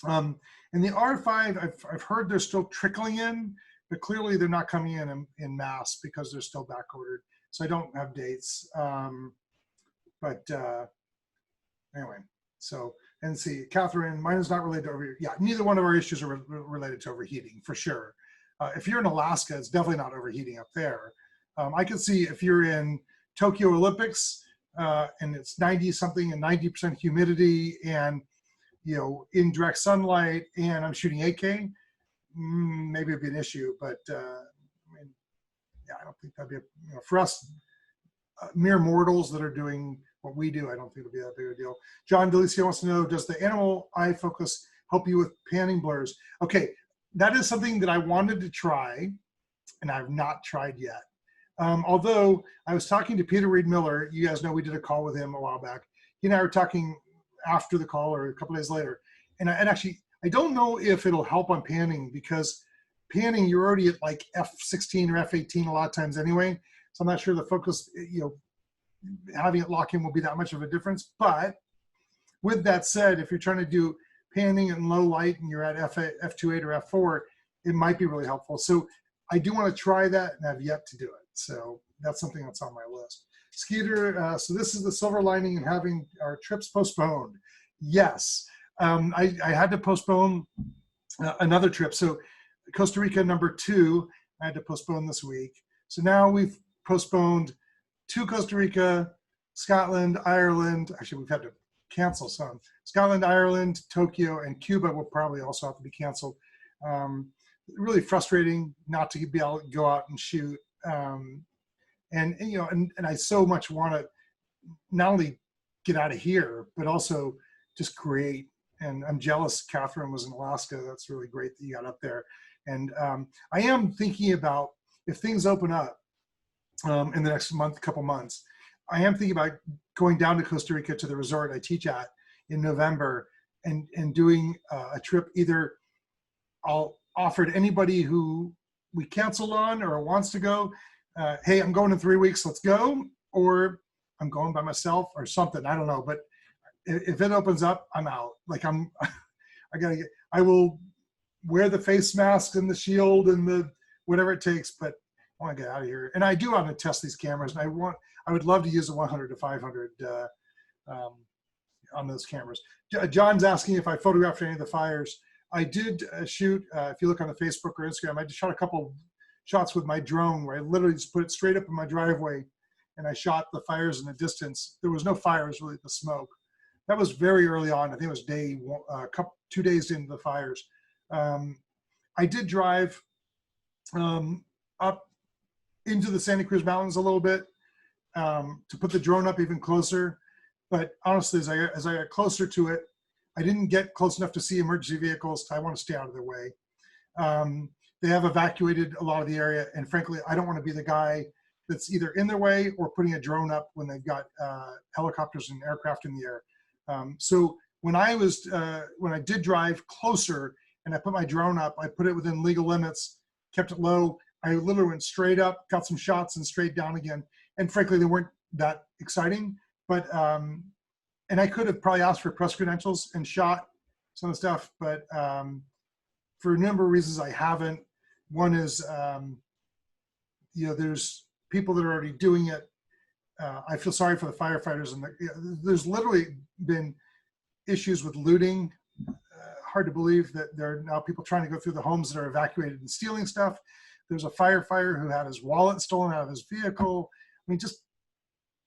And the R5, I've heard they're still trickling in, but clearly they're not coming in mass because they're still back ordered. So I don't have dates. Anyway, so, and see, Catherine, mine is not related to overheating. Yeah, neither one of our issues are related to overheating, for sure. If you're in Alaska, it's definitely not overheating up there. I can see if you're in Tokyo Olympics and it's 90 something and 90% humidity and, you know, in direct sunlight and I'm shooting 8K, maybe it'd be an issue, but I mean, yeah, I don't think that'd be, for us mere mortals that are doing what we do, I don't think it'll be that big a deal. John Delicio wants to know, does the animal eye focus help you with panning blurs? Okay, that is something that I wanted to try and I've not tried yet. Although I was talking to Peter Reed Miller, you guys know we did a call with him a while back. He and I were talking after the call or a couple days later. And actually, I don't know if it'll help on panning because panning, you're already at like F16 or F18 a lot of times anyway. So I'm not sure the focus, you know, having it lock in will be that much of a difference. But with that said, if you're trying to do panning in low light and you're at F2.8 or F4, it might be really helpful. So I do want to try that and have yet to do it. So that's something that's on my list. Skeeter, so this is the silver lining in having our trips postponed. Yes, I had to postpone another trip. So Costa Rica #2, I had to postpone this week. So now we've postponed to Costa Rica, Scotland, Ireland. Actually, we've had to cancel some. Scotland, Ireland, Tokyo, and Cuba will probably also have to be canceled. Really frustrating not to be able to go out and shoot. And you know, and I so much want to not only get out of here, but also just create. And I'm jealous Catherine was in Alaska. That's really great that you got up there. And I am thinking about if things open up in the next couple months, I am thinking about going down to Costa Rica to the resort I teach at in November and doing a trip. Either I'll offer to anybody who we canceled on or wants to go, hey, I'm going in 3 weeks, let's go, or I'm going by myself or something. I don't know, but if it opens up, I'm out. Like I will wear the face mask and the shield and the whatever it takes, but I want to get out of here. And I do want to test these cameras, and I would love to use a 100 to 500 on those cameras. John's asking if I photographed any of the fires. I did shoot, if you look on the Facebook or Instagram, I just shot a couple shots with my drone where I literally just put it straight up in my driveway and I shot the fires in the distance. There was no fires, really, the smoke. That was very early on. I think it was day one, 2 days into the fires. I did drive up into the Santa Cruz Mountains a little bit to put the drone up even closer. But honestly, as I got closer to it, I didn't get close enough to see emergency vehicles. I want to stay out of their way. They have evacuated a lot of the area, and frankly, I don't want to be the guy that's either in their way or putting a drone up when they've got helicopters and aircraft in the air. So when I did drive closer and I put my drone up, I put it within legal limits, kept it low. I literally went straight up, got some shots, and straight down again. And frankly, they weren't that exciting, but and I could have probably asked for press credentials and shot some of the stuff, but for a number of reasons I haven't. One is, there's people that are already doing it. I feel sorry for the firefighters, and there's literally been issues with looting. Hard to believe that there are now people trying to go through the homes that are evacuated and stealing stuff. There's a firefighter who had his wallet stolen out of his vehicle. I mean, just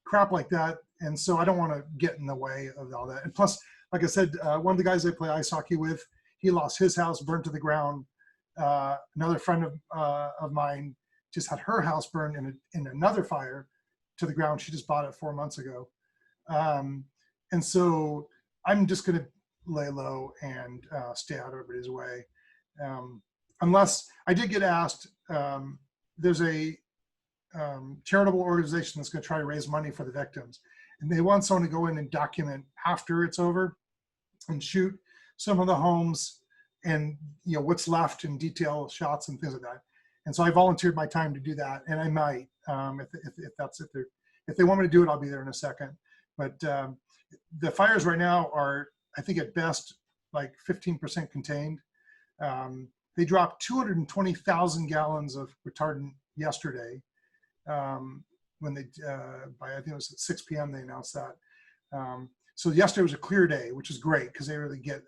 crap like that. And so I don't want to get in the way of all that. And plus, like I said, one of the guys I play ice hockey with, he lost his house, burned to the ground. Another friend of mine just had her house burned in another fire to the ground. She just bought it 4 months ago. And so I'm just going to lay low and stay out of everybody's way. Unless I did get asked, there's a charitable organization that's going to try to raise money for the victims. And they want someone to go in and document after it's over and shoot some of the homes and what's left in detail shots and things like that. And so I volunteered my time to do that, and I might if they want me to do it, I'll be there in a second. But the fires right now are, I think at best, like 15% contained. They dropped 220,000 gallons of retardant yesterday. When they, by I think it was at 6 p.m. they announced that. So yesterday was a clear day, which is great because they really get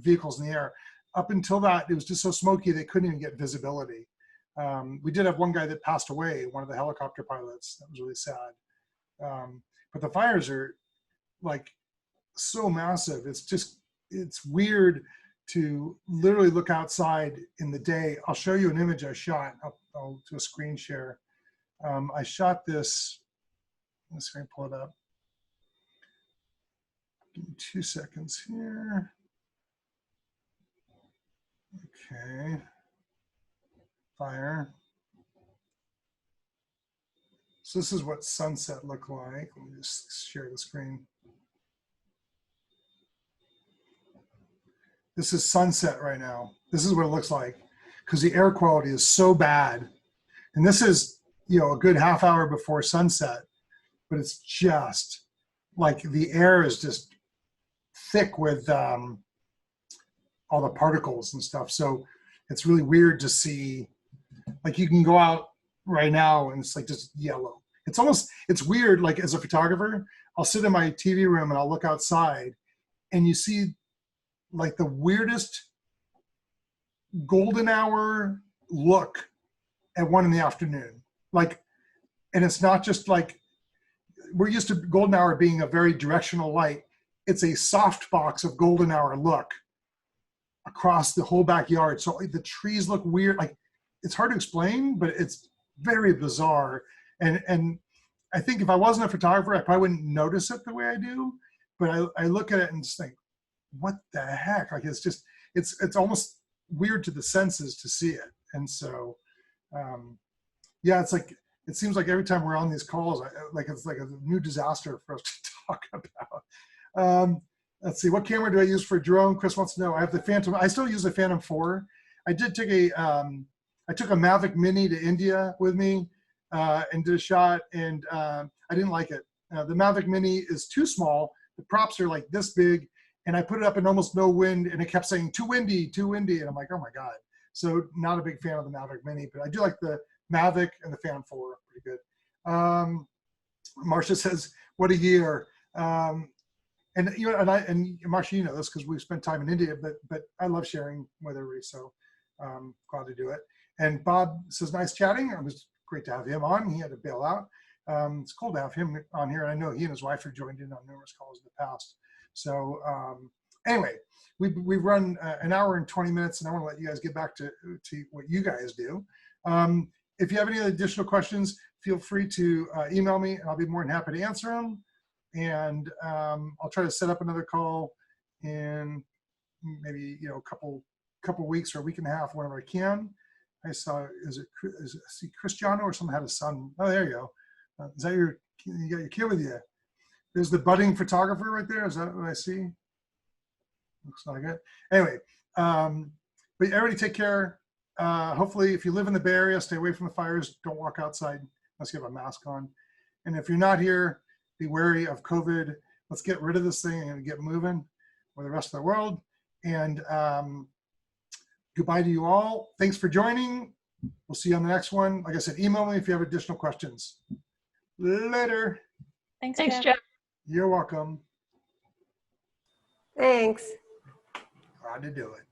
vehicles in the air. Up until that, it was just so smoky they couldn't even get visibility. We did have one guy that passed away, one of the helicopter pilots. That was really sad. But the fires are like so massive. It's weird to literally look outside in the day. I'll show you an image I shot. I'll do a screen share. I shot this. Let's see if I can pull it up. Give me 2 seconds here. Okay. Fire. So this is what sunset looked like. Let me just share the screen. This is sunset right now. This is what it looks like because the air quality is so bad. And this is, a good half hour before sunset, but it's just like the air is just thick with all the particles and stuff. So it's really weird to see, like you can go out right now and it's like just yellow. It's weird, like as a photographer, I'll sit in my TV room and I'll look outside and you see like the weirdest golden hour look at 1 p.m. Like, and it's not just like, we're used to golden hour being a very directional light. It's a soft box of golden hour look across the whole backyard. So the trees look weird. Like it's hard to explain, but it's very bizarre. And I think if I wasn't a photographer, I probably wouldn't notice it the way I do, but I look at it and just think, what the heck? Like it's almost weird to the senses to see it. And so, yeah, it's like, it seems like every time we're on these calls, it's like a new disaster for us to talk about. Let's see, what camera do I use for drone? Chris wants to know. I have the Phantom. I still use the Phantom 4. I did take I took a Mavic Mini to India with me and did a shot, and I didn't like it. The Mavic Mini is too small. The props are like this big, and I put it up in almost no wind, and it kept saying too windy, and I'm like, oh my God. So not a big fan of the Mavic Mini, but I do like the Mavic and the Phantom 4, pretty good. Marcia says, what a year. And Marcia, you know this because we've spent time in India, but I love sharing with everybody, so glad to do it. And Bob says, nice chatting. It was great to have him on. He had to bail out. It's cool to have him on here. I know he and his wife have joined in on numerous calls in the past. So anyway, we've run an hour and 20 minutes, and I want to let you guys get back to what you guys do. If you have any additional questions, feel free to email me, and I'll be more than happy to answer them. And I'll try to set up another call in maybe a couple weeks or a week and a half, whenever I can. I saw, see Cristiano or someone had a son. Oh, there you go. Is that you got your kid with you? There's the budding photographer right there. Is that what I see? Looks like it. Anyway, but everybody take care. Hopefully, if you live in the Bay Area, stay away from the fires. Don't walk outside unless you have a mask on. And if you're not here, be wary of COVID. Let's get rid of this thing and get moving with the rest of the world. And goodbye to you all. Thanks for joining. We'll see you on the next one. Like I said, email me if you have additional questions. Later. Thanks, Thanks, Jeff. Jeff. You're welcome. Thanks. Glad to do it.